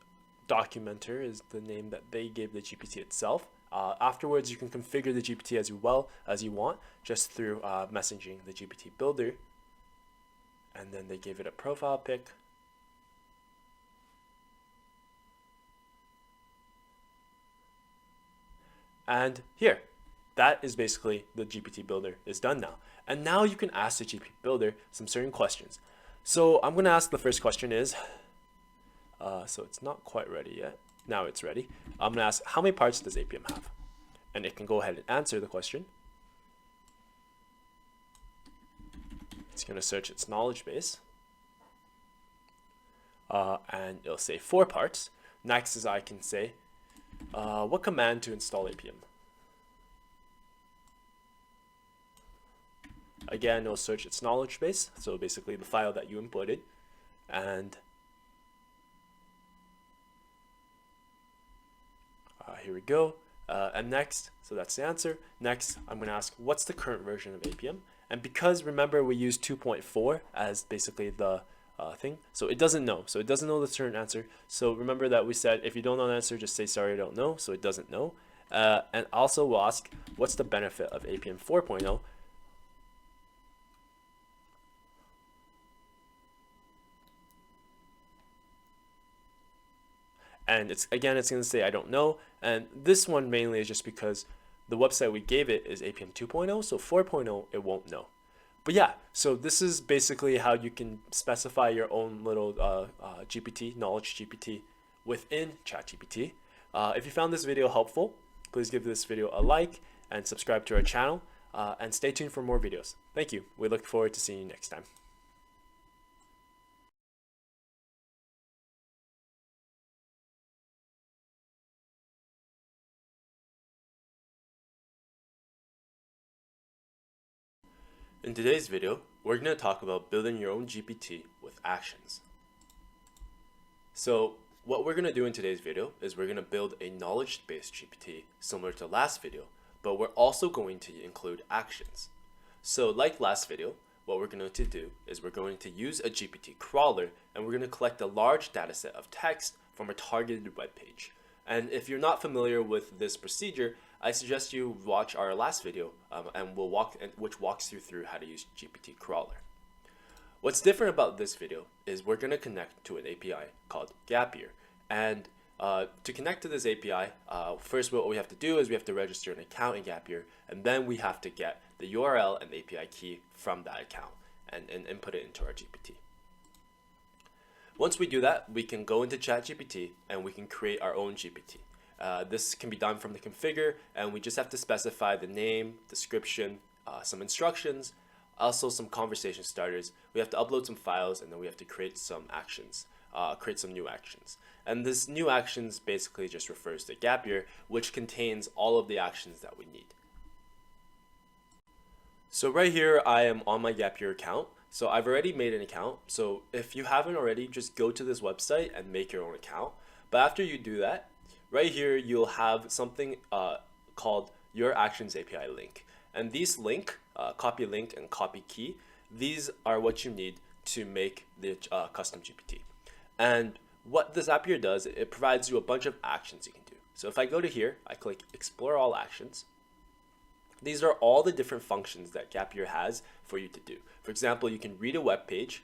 documenter is the name that they gave the GPT itself. Afterwards, you can configure the GPT as well as you want, just through messaging the GPT builder. And then they gave it a profile pic. And here, that is basically the GPT builder is done now. And now you can ask the GPT builder some certain questions. So I'm going to ask the first question is, so it's not quite ready yet. Now it's ready. I'm going to ask, how many parts does APM have? And it can go ahead and answer the question. It's going to search its knowledge base. And it'll say 4 parts. Next is I can say, what command to install APM? Again, it'll search its knowledge base, so basically the file that you inputted, and here we go. And next, so that's the answer. Next, I'm going to ask, what's the current version of APM? And because remember we use 2.4 as basically the thing, so it doesn't know. So it doesn't know the certain answer. So remember that we said if you don't know the answer, just say sorry, I don't know. So it doesn't know. And also we'll ask, what's the benefit of APM 4.0? And it's going to say I don't know. And this one mainly is just because the website we gave it is APM 2.0, so 4.0 it won't know. But yeah, so this is basically how you can specify your own little GPT, knowledge GPT within ChatGPT. If you found this video helpful, please give this video a like and subscribe to our channel, and stay tuned for more videos. Thank you. We look forward to seeing you next time. In today's video, we're going to talk about building your own GPT with actions. So what we're going to do in today's video is we're going to build a knowledge-based GPT similar to last video, but we're also going to include actions. So like last video, what we're going to do is we're going to use a GPT crawler, and we're going to collect a large data set of text from a targeted web page. And if you're not familiar with this procedure, I suggest you watch our last video, which walks you through how to use GPT crawler. What's different about this video is we're going to connect to an API called Zapier. And to connect to this API, first what we have to do is we have to register an account in Zapier, and then we have to get the URL and API key from that account and input it into our GPT. Once we do that, we can go into ChatGPT and we can create our own GPT. This can be done from the configure, and we just have to specify the name, description, some instructions, also some conversation starters. We have to upload some files, and then we have to create some actions, create some new actions. And this new actions basically just refers to Zapier, which contains all of the actions that we need. So right here, I am on my Zapier account. So I've already made an account. So if you haven't already, just go to this website and make your own account. But after you do that, right here, you'll have something called your actions API link. And these link, copy link and copy key, these are what you need to make the custom GPT. And what this Zapier does, it provides you a bunch of actions you can do. So if I go to here, I click explore all actions. These are all the different functions that Zapier has for you to do. For example, you can read a web page.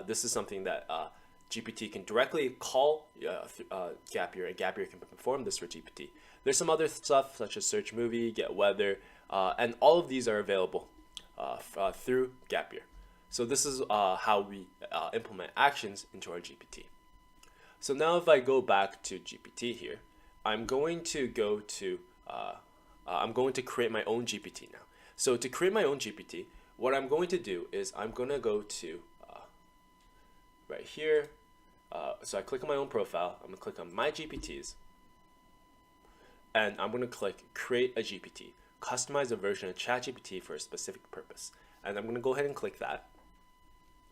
This is something that GPT can directly call Zapier, and Zapier can perform this for GPT. There's some other stuff such as search movie, get weather, and all of these are available through Zapier. So this is how we implement actions into our GPT. So now if I go back to GPT here, I'm going to go to I'm going to create my own GPT now. So to create my own GPT, what I'm going to do is I'm going to go to right here. So I click on my own profile. I'm going to click on my GPTs. And I'm going to click create a GPT, customize a version of ChatGPT for a specific purpose. And I'm going to go ahead and click that.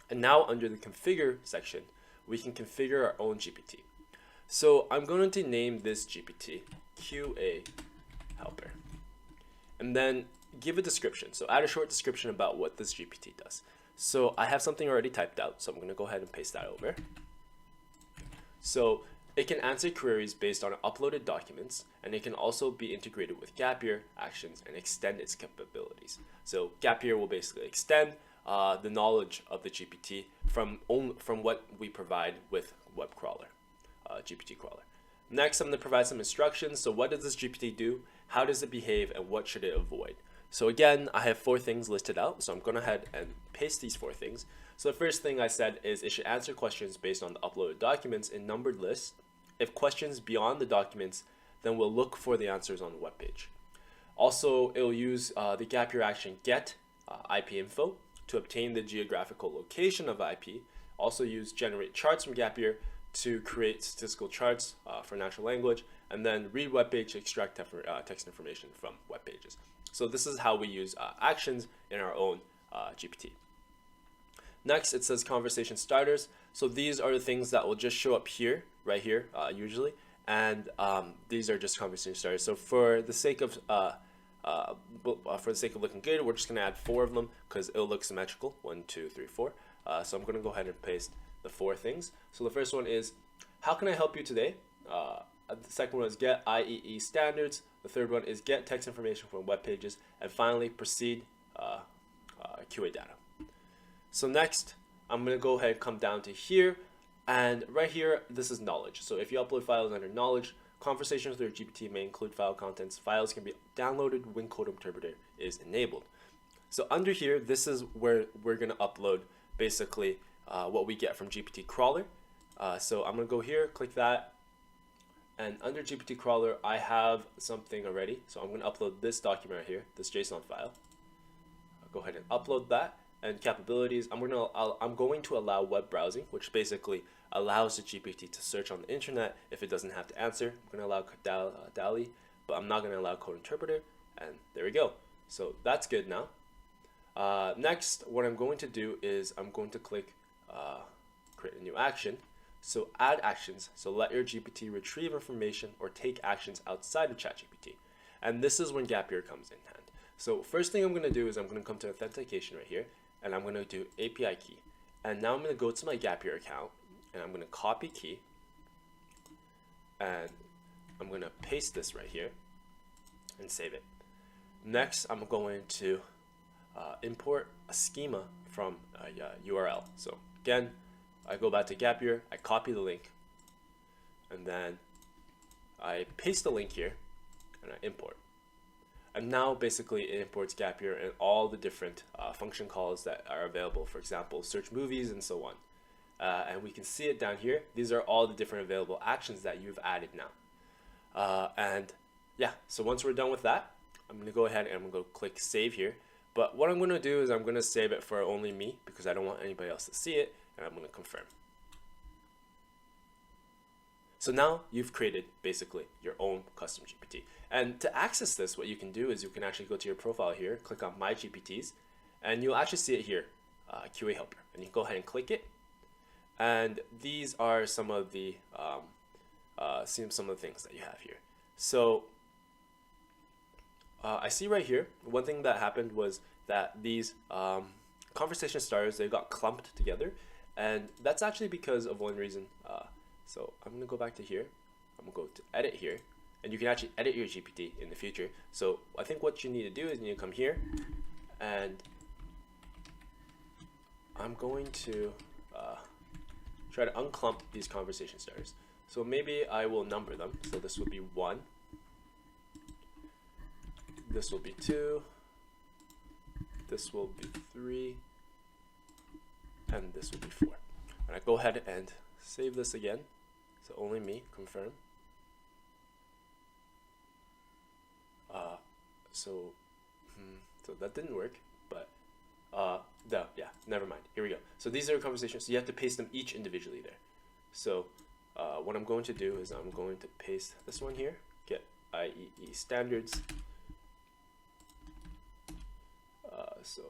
And now under the configure section, we can configure our own GPT. So I'm going to name this GPT QA helper. And then give a description. So add a short description about what this GPT does. So I have something already typed out, so I'm going to go ahead and paste that over. So it can answer queries based on uploaded documents, and it can also be integrated with Zapier actions and extend its capabilities. So Zapier will basically extend the knowledge of the GPT from what we provide with web crawler, GPT crawler. Next, I'm going to provide some instructions. So what does this GPT do? How does it behave, and what should it avoid? So again, I have 4 things listed out, so I'm going to head and paste these 4 things. So the first thing I said is it should answer questions based on the uploaded documents in numbered lists. If questions beyond the documents, then we'll look for the answers on the web page. Also, it will use the gap year action get IP info to obtain the geographical location of IP. Also use generate charts from gap year to create statistical charts for natural language, and then read web page to extract text information from web pages. So this is how we use actions in our own GPT. Next, it says conversation starters. So these are the things that will just show up here, right here, usually, and these are just conversation starters. So for the sake of looking good, we're just going to add 4 of them because it'll look symmetrical. 1, 2, 3, 4. So I'm going to go ahead and paste the 4 things. So the first one is, how can I help you today? The second one is get IEE standards. The third one is get text information from web pages. And finally, proceed QA data. So next, I'm going to go ahead and come down to here. And right here, this is knowledge. So if you upload files under knowledge, conversations with your GPT may include file contents. Files can be downloaded when code interpreter is enabled. So under here, this is where we're going to upload basically what we get from GPT crawler. So I'm going to go here, click that. And under GPT crawler, I have something already. So I'm going to upload this document right here, this JSON file. I'll go ahead and upload that. And capabilities, I'm going to allow web browsing, which basically allows the GPT to search on the internet if it doesn't have to answer. I'm going to allow DALL-E, but I'm not going to allow code interpreter. And there we go. So that's good now. Next, what I'm going to do is I'm going to click create a new action. So add actions. So let your GPT retrieve information or take actions outside of ChatGPT. And this is when gap year comes in hand. So first thing I'm going to do is I'm going to come to authentication right here, and I'm going to do API key. And now I'm going to go to my gap year account, and I'm going to copy key, and I'm going to paste this right here and save it. Next, I'm going to import a schema from a URL. So again, I go back to gap year, I copy the link, and then I paste the link here, and I import. And now basically it imports gap year and all the different function calls that are available. For example, search movies and so on. And we can see it down here. These are all the different available actions that you've added now. And yeah, so once we're done with that, I'm going to go ahead and I'm going to go click save here. But what I'm going to do is I'm going to save it for only me because I don't want anybody else to see it. And I'm going to confirm. So now you've created basically your own custom GPT. And to access this, what you can do is you can actually go to your profile here, click on My GPTs, and you'll actually see it here, QA Helper. And you can go ahead and click it. And these are some of the things that you have here. So I see right here, one thing that happened was that these conversation starters, they got clumped together. And that's actually because of one reason. So I'm going to go back to here. I'm going to go to edit here. And you can actually edit your GPT in the future. So I think what you need to do is you need to come here. And I'm going to try to unclump these conversation starters. So maybe I will number them. So this would be 1. This will be 2. This will be 3. And this will be 4. And I go ahead and save this again. So only me, confirm. So that didn't work, but yeah, never mind. Here we go. So these are conversations. So you have to paste them each individually there. So what I'm going to do is I'm going to paste this one here, get IEE standards. So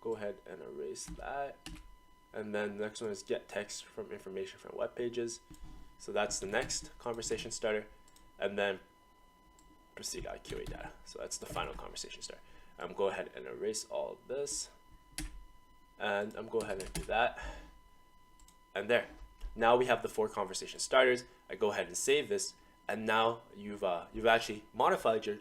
go ahead and erase that. And then the next one is get text from information from web pages. So that's the next conversation starter. And then proceed QA data. So that's the final conversation starter. I'm go ahead and erase all of this. And I'm go ahead and do that. And there. Now we have the 4 conversation starters. I go ahead and save this. And now you've actually modified your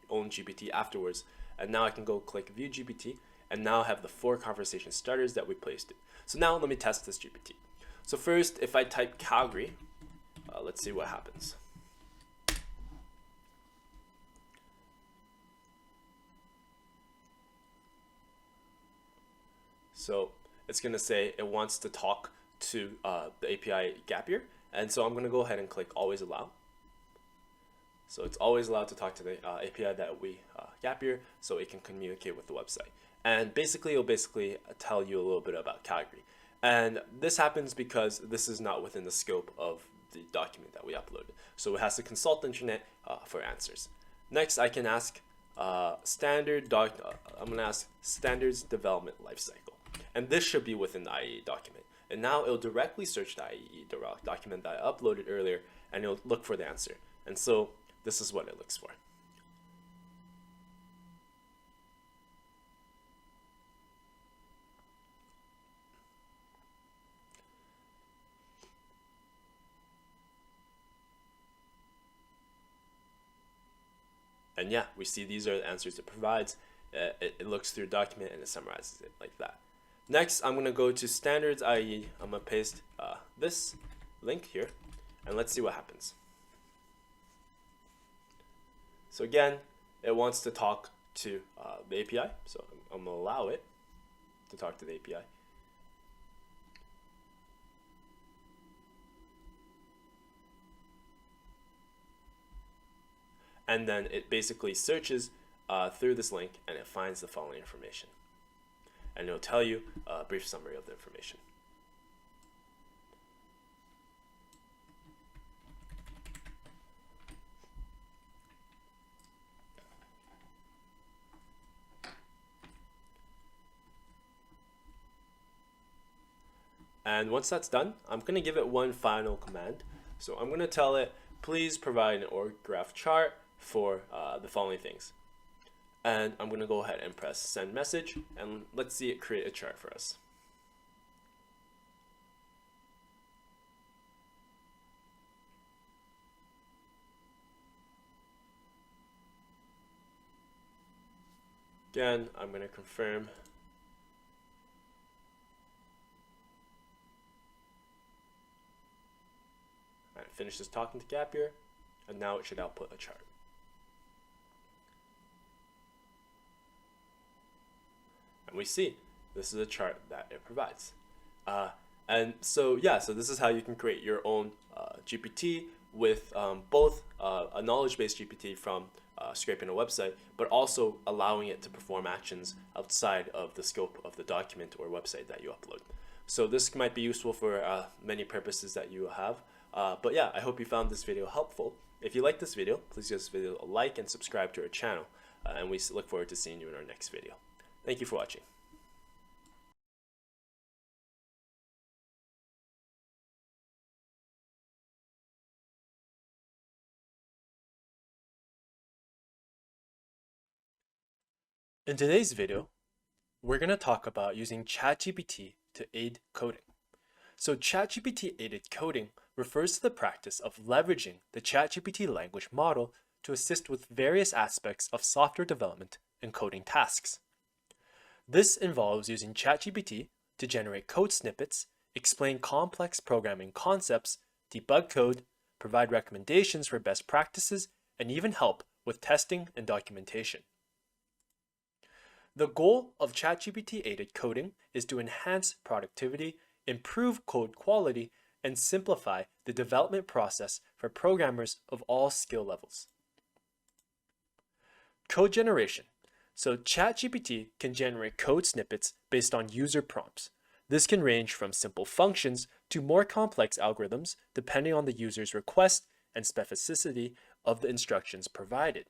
own GPT afterwards. And now I can go click view GPT. And now I have the 4 conversation starters that we placed it. So now let me test this GPT. So first, if I type Calgary, let's see what happens. So it's going to say it wants to talk to the API gap year. And so I'm going to go ahead and click always allow. So it's always allowed to talk to the API that we gap year so it can communicate with the website. And basically, it'll tell you a little bit about Calgary. And this happens because this is not within the scope of the document that we uploaded. So it has to consult the internet for answers. Next, I can ask I'm going to ask standards development lifecycle. And this should be within the IE document. And now it'll directly search the IE document that I uploaded earlier, and it'll look for the answer. And so this is what it looks for. And yeah, we see these are the answers it provides. It looks through the document and it summarizes it like that. Next, I'm going to go to standards, i.e. I'm going to paste this link here, and let's see what happens. So again, it wants to talk to the API, so I'm going to allow it to talk to the API. And then it basically searches through this link and it finds the following information. And it'll tell you a brief summary of the information. And once that's done, I'm going to give it one final command. So I'm going to tell it, please provide an org graph chart for the following things. And I'm going to go ahead and press send message, and let's see it create a chart for us. Again, I'm going to confirm. And it finishes talking to gap year, and now it should output a chart. And we see this is a chart that it provides. And so yeah, so this is how you can create your own GPT with both a knowledge-based GPT from scraping a website, but also allowing it to perform actions outside of the scope of the document or website that you upload. So this might be useful for many purposes that you have. But yeah, I hope you found this video helpful. If you like this video, please give this video a like and subscribe to our channel. And we look forward to seeing you in our next video. Thank you for watching. In today's video, we're going to talk about using ChatGPT to aid coding. So ChatGPT aided coding refers to the practice of leveraging the ChatGPT language model to assist with various aspects of software development and coding tasks. This involves using ChatGPT to generate code snippets, explain complex programming concepts, debug code, provide recommendations for best practices, and even help with testing and documentation. The goal of ChatGPT aided coding is to enhance productivity, improve code quality, and simplify the development process for programmers of all skill levels. Code generation. So ChatGPT can generate code snippets based on user prompts. This can range from simple functions to more complex algorithms depending on the user's request and specificity of the instructions provided.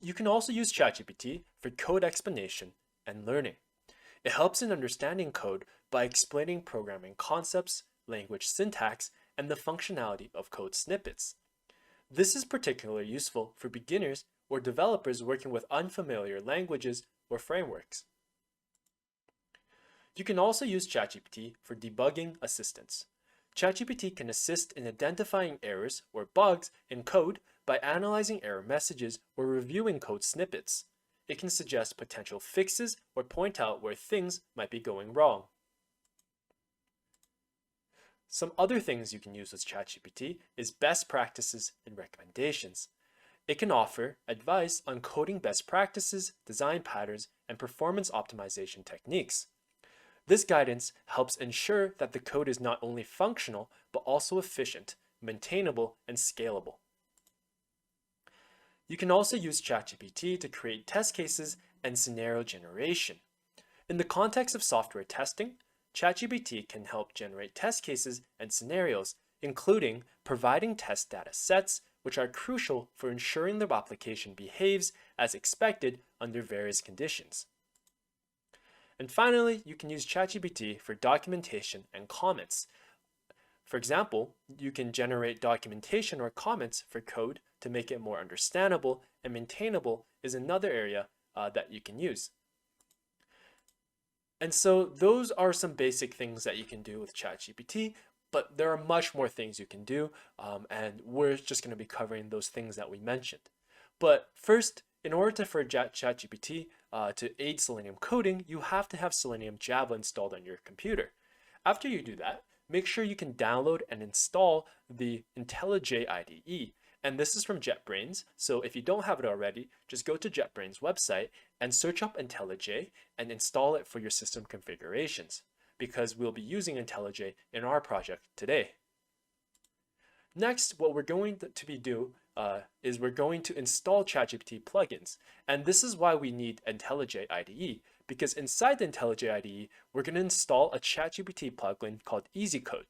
You can also use ChatGPT for code explanation and learning. It helps in understanding code by explaining programming concepts, language syntax, and the functionality of code snippets. This is particularly useful for beginners or developers working with unfamiliar languages or frameworks. You can also use ChatGPT for debugging assistance. ChatGPT can assist in identifying errors or bugs in code by analyzing error messages or reviewing code snippets. It can suggest potential fixes or point out where things might be going wrong. Some other things you can use with ChatGPT is best practices and recommendations. It can offer advice on coding best practices, design patterns, and performance optimization techniques. This guidance helps ensure that the code is not only functional, but also efficient, maintainable, and scalable. You can also use ChatGPT to create test cases and scenario generation. In the context of software testing, ChatGPT can help generate test cases and scenarios, including providing test data sets, which are crucial for ensuring the application behaves as expected under various conditions. And finally, you can use ChatGPT for documentation and comments. For example, you can generate documentation or comments for code to make it more understandable, and maintainable is another area that you can use. And so those are some basic things that you can do with ChatGPT, but there are much more things you can do, and we're just going to be covering those things that we mentioned. But first, in order for ChatGPT to aid Selenium coding, you have to have Selenium-Java installed on your computer. After you do that, make sure you can download and install the IntelliJ IDE. And this is from JetBrains, so if you don't have it already, just go to JetBrains website and search up IntelliJ and install it for your system configurations, because we'll be using IntelliJ in our project today. Next, what we're going to do is we're going to install ChatGPT plugins. And this is why we need IntelliJ IDE, because inside the IntelliJ IDE, we're going to install a ChatGPT plugin called EasyCode.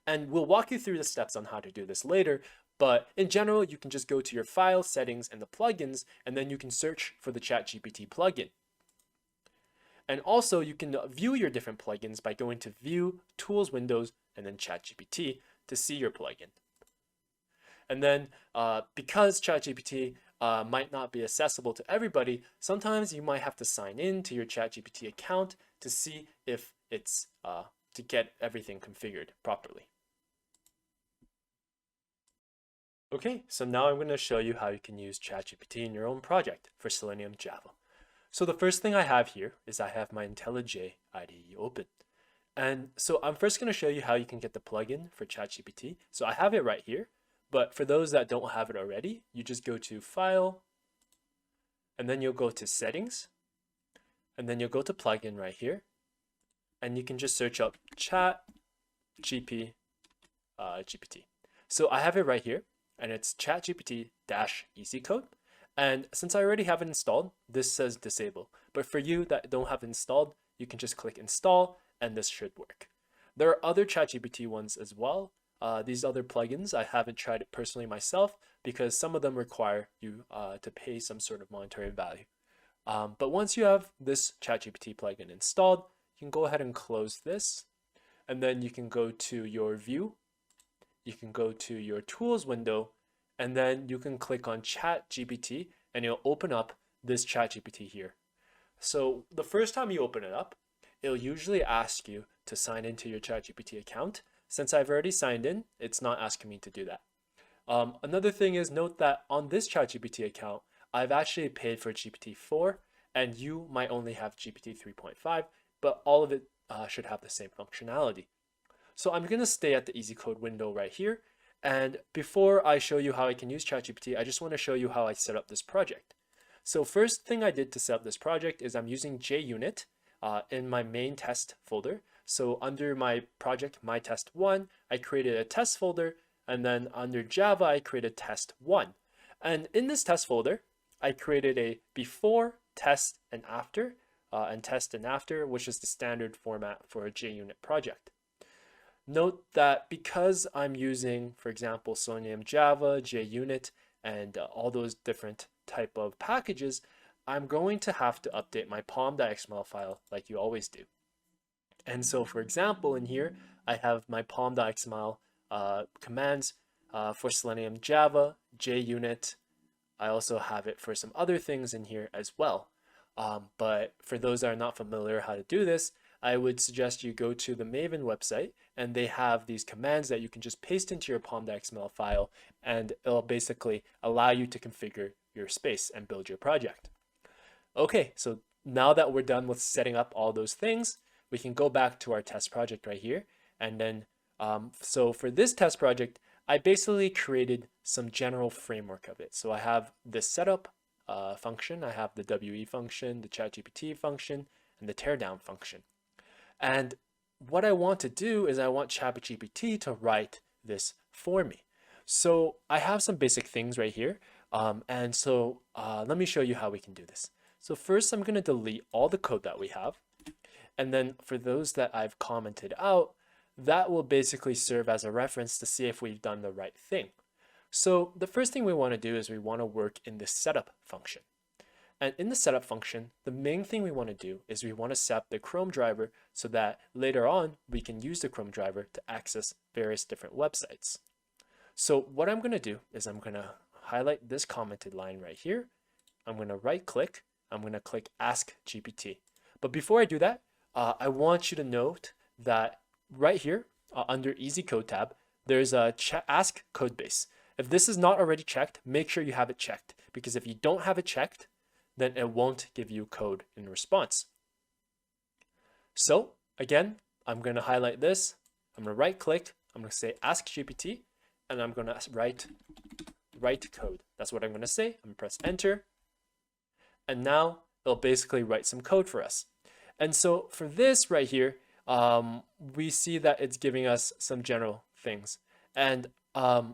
And we'll walk you through the steps on how to do this later, but in general, you can just go to your file settings and the plugins, and then you can search for the ChatGPT plugin. And also, you can view your different plugins by going to View, Tools, Windows, and then ChatGPT to see your plugin. And then, because ChatGPT might not be accessible to everybody, sometimes you might have to sign in to your ChatGPT account to see if it's to get everything configured properly. Okay, so now I'm going to show you how you can use ChatGPT in your own project for Selenium-Java. So the first thing I have here is I have my IntelliJ IDE open. And so I'm first going to show you how you can get the plugin for ChatGPT. So I have it right here, but for those that don't have it already, you just go to File, and then you'll go to Settings, and then you'll go to Plugin right here, and you can just search up Chat GPT. So I have it right here, and it's ChatGPT-EasyCode. And since I already have it installed, this says disable. But for you that don't have it installed, you can just click install, and this should work. There are other ChatGPT ones as well. These other plugins, I haven't tried it personally myself because some of them require you to pay some sort of monetary value. But once you have this ChatGPT plugin installed, you can go ahead and close this, and then you can go to your view, you can go to your tools window, and then you can click on Chat GPT, and it'll open up this Chat GPT here. So the first time you open it up, it'll usually ask you to sign into your Chat GPT account. Since I've already signed in, it's not asking me to do that. Another thing is, note that on this Chat GPT account, I've actually paid for GPT-4, and you might only have GPT 3.5, but all of it should have the same functionality. So I'm going to stay at the EasyCode window right here. And before I show you how I can use ChatGPT, I just want to show you how I set up this project. So first thing I did to set up this project is I'm using JUnit in my main test folder. So under my project, my test 1, I created a test folder, and then under Java, I created test 1. And in this test folder, I created a before, test, and after, which is the standard format for a JUnit project. Note that because I'm using, for example, Selenium-Java, JUnit, and all those different type of packages, I'm going to have to update my pom.xml file like you always do. And so, for example, in here, I have my pom.xml commands for Selenium-Java, JUnit. I also have it for some other things in here as well. But for those that are not familiar how to do this, I would suggest you go to the Maven website, and they have these commands that you can just paste into your pom.xml file, and it'll basically allow you to configure your space and build your project. Okay, so now that we're done with setting up all those things, we can go back to our test project right here. And then, so for this test project, I basically created some general framework of it. So I have the setup function, I have the WE function, the ChatGPT function, and the teardown function. And what I want to do is I want ChatGPT to write this for me. So I have some basic things right here. Let me show you how we can do this. So first I'm going to delete all the code that we have. And then for those that I've commented out, that will basically serve as a reference to see if we've done the right thing. So the first thing we want to do is we want to work in the setup function. And in the setup function, the main thing we want to do is we want to set up the Chrome driver so that later on we can use the Chrome driver to access various different websites. So what I'm going to do is I'm going to highlight this commented line right here. I'm going to right click. I'm going to click Ask GPT. But before I do that, I want you to note that right here under Easy Code tab, there's a Ask Codebase. If this is not already checked, make sure you have it checked, because if you don't have it checked, then it won't give you code in response. So again, I'm going to highlight this. I'm going to right click. I'm going to say Ask GPT, and I'm going to write code. That's what I'm going to say. I'm going to press enter. And now it'll basically write some code for us. And so for this right here, we see that it's giving us some general things. And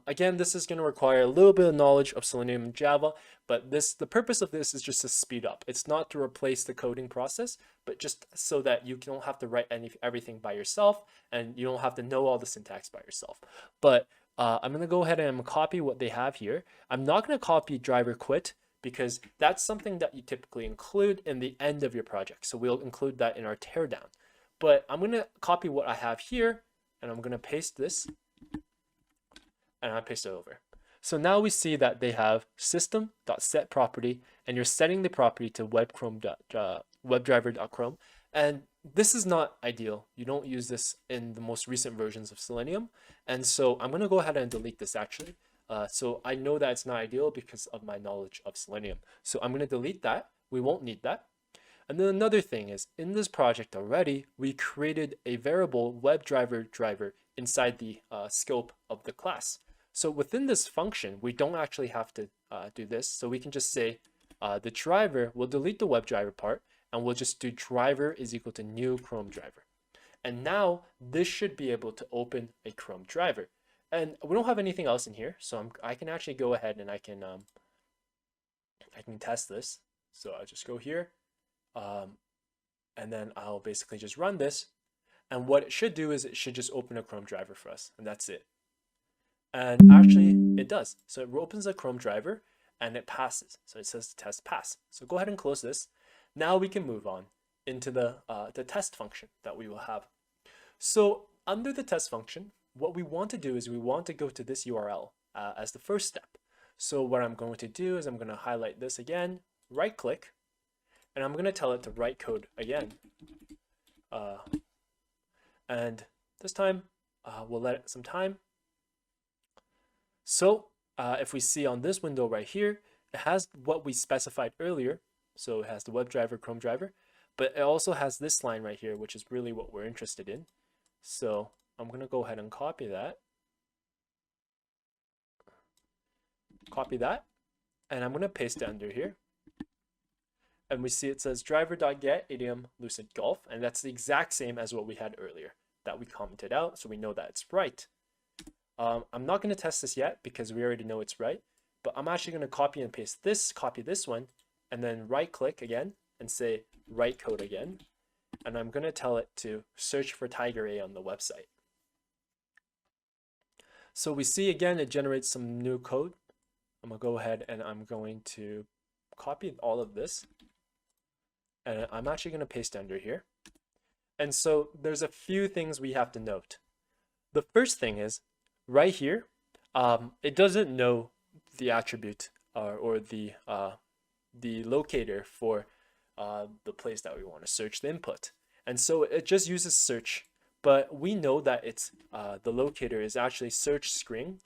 again, this is going to require a little bit of knowledge of Selenium-Java, but the purpose of this is just to speed up. It's not to replace the coding process, but just so that you don't have to write everything by yourself, and you don't have to know all the syntax by yourself. But I'm going to go ahead and copy what they have here. I'm not going to copy driver quit, because that's something that you typically include in the end of your project. So we'll include that in our teardown. But I'm going to copy what I have here, and I'm going to paste this, and I paste it over. So now we see that they have system.setProperty, and you're setting the property to webdriver.chrome. And this is not ideal. You don't use this in the most recent versions of Selenium. And so I'm going to go ahead and delete this actually. So I know that it's not ideal because of my knowledge of Selenium. So I'm going to delete that. We won't need that. And then another thing is, in this project already, we created a variable WebDriver driver inside the scope of the class. So within this function, we don't actually have to do this. So we can just say the driver, we'll delete the WebDriver part, and we'll just do driver is equal to new Chrome driver. And now this should be able to open a Chrome driver. And we don't have anything else in here, so I can actually go ahead and I can test this. So I'll just go here, and then I'll basically just run this. And what it should do is it should just open a Chrome driver for us, and that's it. And actually, it does. So it opens a Chrome driver, and it passes. So it says test pass. So go ahead and close this. Now we can move on into the test function that we will have. So under the test function, what we want to do is we want to go to this URL as the first step. So what I'm going to do is I'm going to highlight this again, right click, and I'm going to tell it to write code again. And this time we'll let it some time. So if we see on this window right here, it has what we specified earlier. So it has the WebDriver, Chrome driver, but it also has this line right here, which is really what we're interested in. So I'm going to go ahead and copy that, and I'm going to paste it under here. And we see it says driver.get idiom lucid golf, and that's the exact same as what we had earlier that we commented out, so we know that it's right. I'm not going to test this yet because we already know it's right, but I'm actually going to copy and paste this, copy this one, and then right click again and say write code again. And I'm going to tell it to search for Tiger A on the website. So we see again, it generates some new code. I'm going to go ahead and I'm going to copy all of this. And I'm actually going to paste under here. And so there's a few things we have to note. The first thing is right here, it doesn't know the attribute or the locator for the place that we want to search the input. And so it just uses search, but we know that it's the locator is actually search string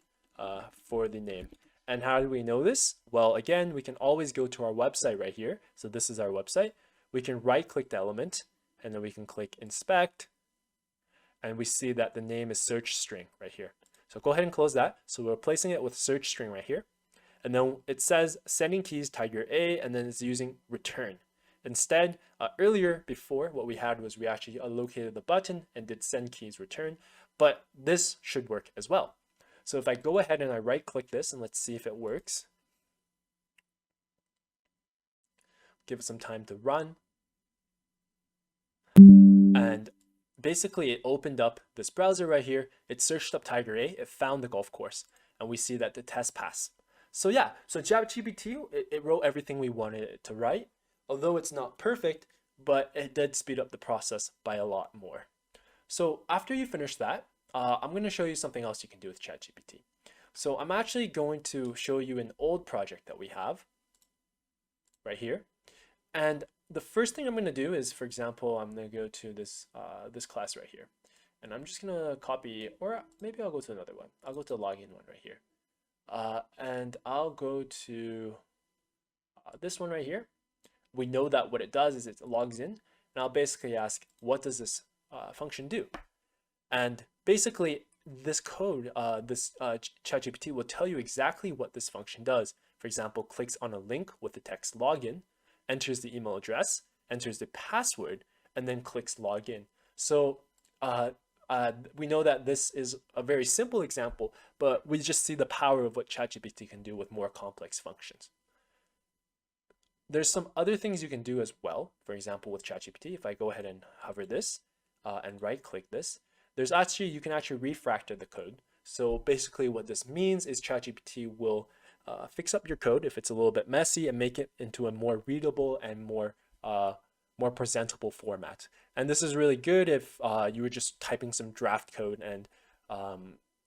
for the name. And how do we know this? Well, again, we can always go to our website right here. So this is our website. We can right click the element and then we can click inspect, and we see that the name is search string right here. So go ahead and close that. So we're replacing it with search string right here. And then it says sending keys tiger A, and then it's using return. Instead, earlier before, what we had was we actually located the button and did send keys return, but this should work as well. So if I go ahead and I right click this and let's see if it works. Give it some time to run. And basically it opened up this browser right here. It searched up Tiger A, it found the golf course, and we see that the test passed. So yeah, so ChatGPT, it wrote everything we wanted it to write, although it's not perfect, but it did speed up the process by a lot more. So after you finish that, I'm going to show you something else you can do with ChatGPT. So I'm actually going to show you an old project that we have right here. And the first thing I'm going to do is, for example, I'm going to go to this this class right here. And I'm just going to copy, or maybe I'll go to another one. I'll go to the login one right here. And I'll go to this one right here. We know that what it does is it logs in. And I'll basically ask, what does this function do? And basically, this code, ChatGPT will tell you exactly what this function does. For example, clicks on a link with the text login, enters the email address, enters the password, and then clicks login. So we know that this is a very simple example, but we just see the power of what ChatGPT can do with more complex functions. There's some other things you can do as well. For example, with ChatGPT, if I go ahead and hover this and right click this, you can actually refactor the code. So basically what this means is ChatGPT will fix up your code if it's a little bit messy and make it into a more readable and more presentable format. And this is really good if you were just typing some draft code and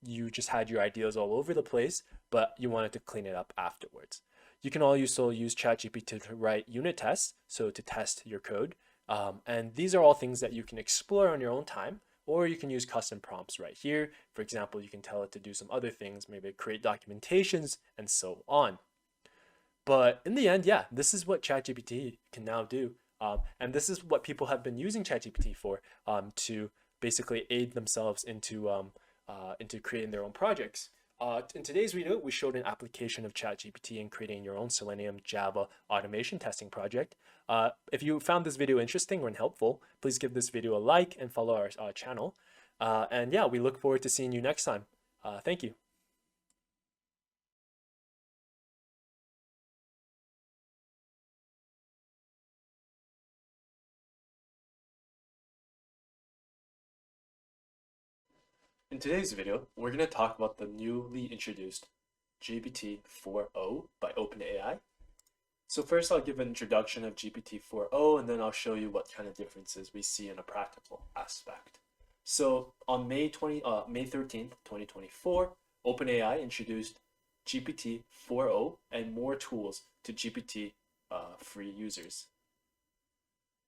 you just had your ideas all over the place, but you wanted to clean it up afterwards. You can also use ChatGPT to write unit tests, so to test your code. And these are all things that you can explore on your own time, or you can use custom prompts right here. For example, you can tell it to do some other things, maybe create documentations and so on. But in the end, yeah, this is what ChatGPT can now do. And this is what people have been using ChatGPT for, to basically aid themselves into creating their own projects. In today's video, we showed an application of ChatGPT in creating your own Selenium-Java automation testing project. If you found this video interesting or helpful, please give this video a like and follow our channel. And yeah, we look forward to seeing you next time. Thank you. In today's video, we're going to talk about the newly introduced GPT-4o by OpenAI. So first I'll give an introduction of GPT-4o, and then I'll show you what kind of differences we see in a practical aspect. So on May 13th, 2024, OpenAI introduced GPT-4o and more tools to GPT free users.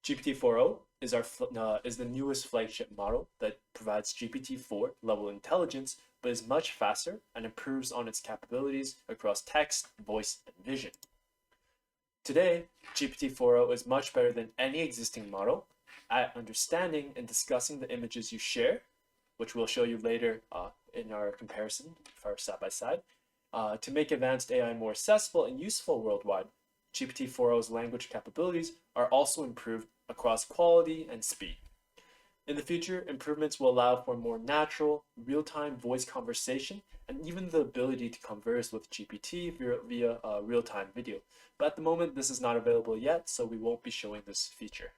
GPT-4o is the newest flagship model that provides GPT-4 level intelligence, but is much faster and improves on its capabilities across text, voice, and vision. Today, GPT-4o is much better than any existing model at understanding and discussing the images you share, which we'll show you later in our comparison for side by side. To make advanced AI more accessible and useful worldwide, GPT-4o's language capabilities are also improved across quality and speed. In the future, improvements will allow for more natural, real-time voice conversation and even the ability to converse with GPT via real-time video. But at the moment, this is not available yet, so we won't be showing this feature.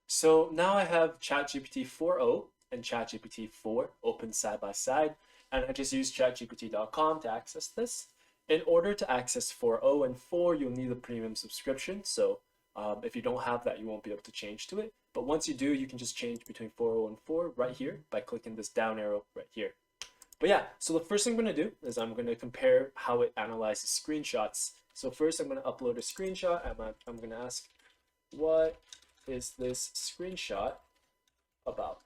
So now I have ChatGPT 4o and ChatGPT 4 open side by side, and I just use chatgpt.com to access this. In order to access 4o and 4, you'll need a premium subscription. So if you don't have that, you won't be able to change to it. But once you do, you can just change between 4o and 4 right here by clicking this down arrow right here. But yeah, so the first thing I'm going to do is I'm going to compare how it analyzes screenshots. So first I'm going to upload a screenshot, and I'm going to ask, what is this screenshot about?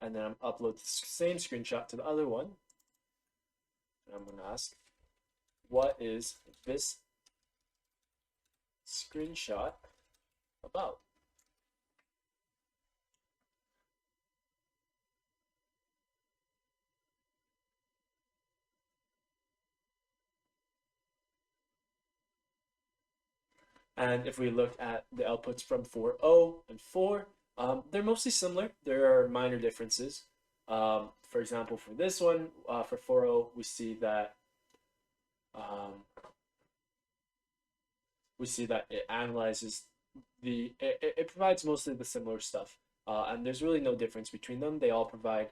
And then I'm upload the same screenshot to the other one. And I'm going to ask, what is this screenshot about? And if we look at the outputs from 4o and 4, they're mostly similar. There are minor differences. For example, for this one, for 4o, um, we see that it analyzes it provides mostly the similar stuff, and there's really no difference between them. They all provide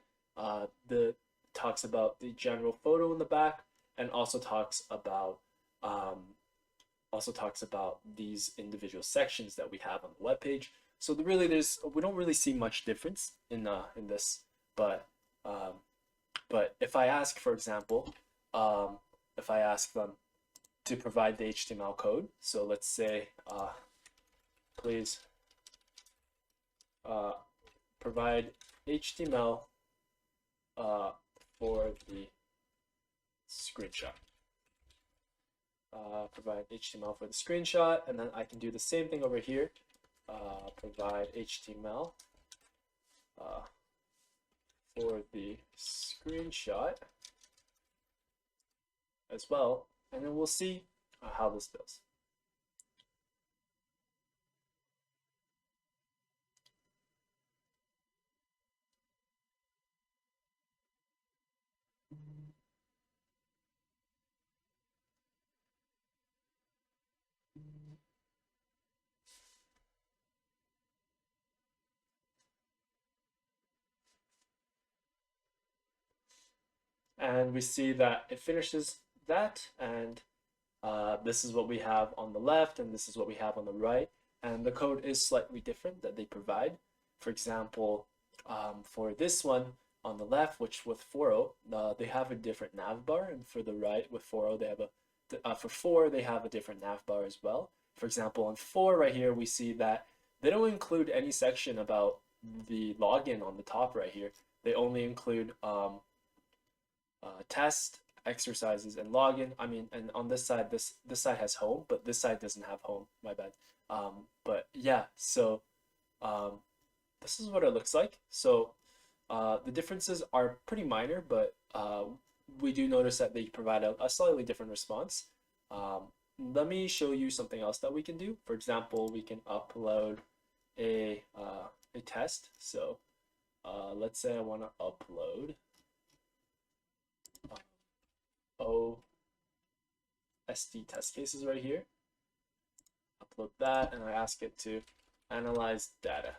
the talks about the general photo in the back, and um, also talks about these individual sections that we have on the web page. So we don't really see much difference in this, but um, if I ask, for example, if I ask them to provide the HTML code, so let's say please provide HTML for the screenshot. Provide HTML for the screenshot, and then I can do the same thing over here. Provide HTML for the screenshot as well, and then we'll see how this goes. And we see that it finishes that, and this is what we have on the left, and this is what we have on the right. And the code is slightly different that they provide. For example, for this one on the left, which with 4o, they have a different nav bar, and for the right with 4o, they have for 4 they have a different nav bar as well. For example, on 4 right here, we see that they don't include any section about the login on the top right here. They only include test, exercises, and login. I mean, and on this side, this side has home, but this side doesn't have home. My bad. But yeah, so this is what it looks like. So the differences are pretty minor, but we do notice that they provide a slightly different response. Let me show you something else that we can do. For example, we can upload a test. So let's say I want to upload OSD test cases right here. Upload that, and I ask it to analyze data.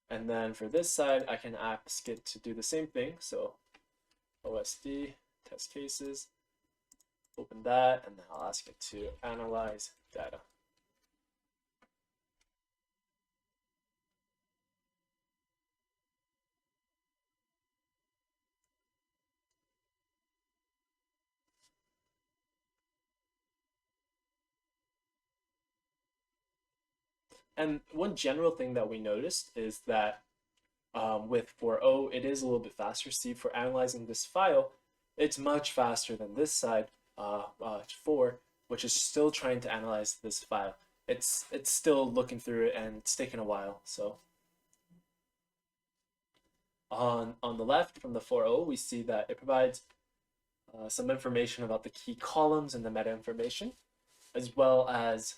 And then for this side, I can ask it to do the same thing. So OSD test cases, open that, and then I'll ask it to analyze data. And one general thing that we noticed is that with 4o, it is a little bit faster. See, for analyzing this file, it's much faster than this side, 4, which is still trying to analyze this file. It's still looking through it, and it's taken a while. So on the left from the 4o, we see that it provides some information about the key columns and the meta information, as well as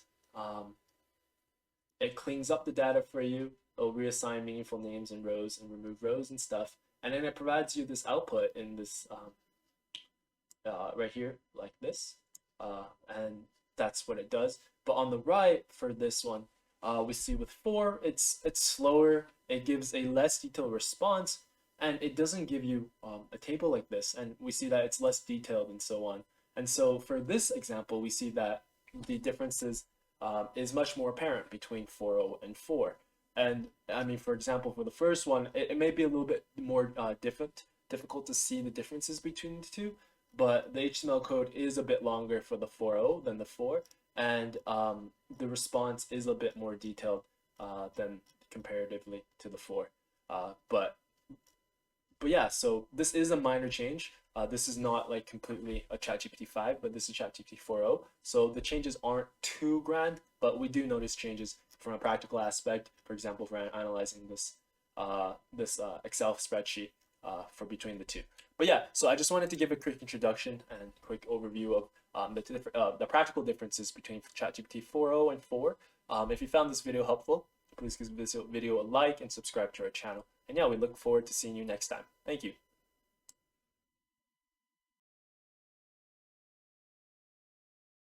it cleans up the data for you. It'll reassign meaningful names and rows and remove rows and stuff. And then it provides you this output in this right here, like this. And that's what it does. But on the right for this one, we see with 4, it's slower. It gives a less detailed response, and it doesn't give you a table like this. And we see that it's less detailed and so on. And so for this example, we see that the differences is much more apparent between 4o and 4. And I mean, for example, for the first one, it may be a little bit more difficult to see the differences between the two, but the HTML code is a bit longer for the 4o than the 4, and the response is a bit more detailed than comparatively to the 4. But yeah, so this is a minor change. This is not like completely a ChatGPT 5, but this is ChatGPT 4o. So the changes aren't too grand, but we do notice changes from a practical aspect. For example, for analyzing this Excel spreadsheet for between the two. But yeah, so I just wanted to give a quick introduction and quick overview of the practical differences between ChatGPT 4o and 4. If you found this video helpful, please give this video a like and subscribe to our channel. And yeah, we look forward to seeing you next time. Thank you.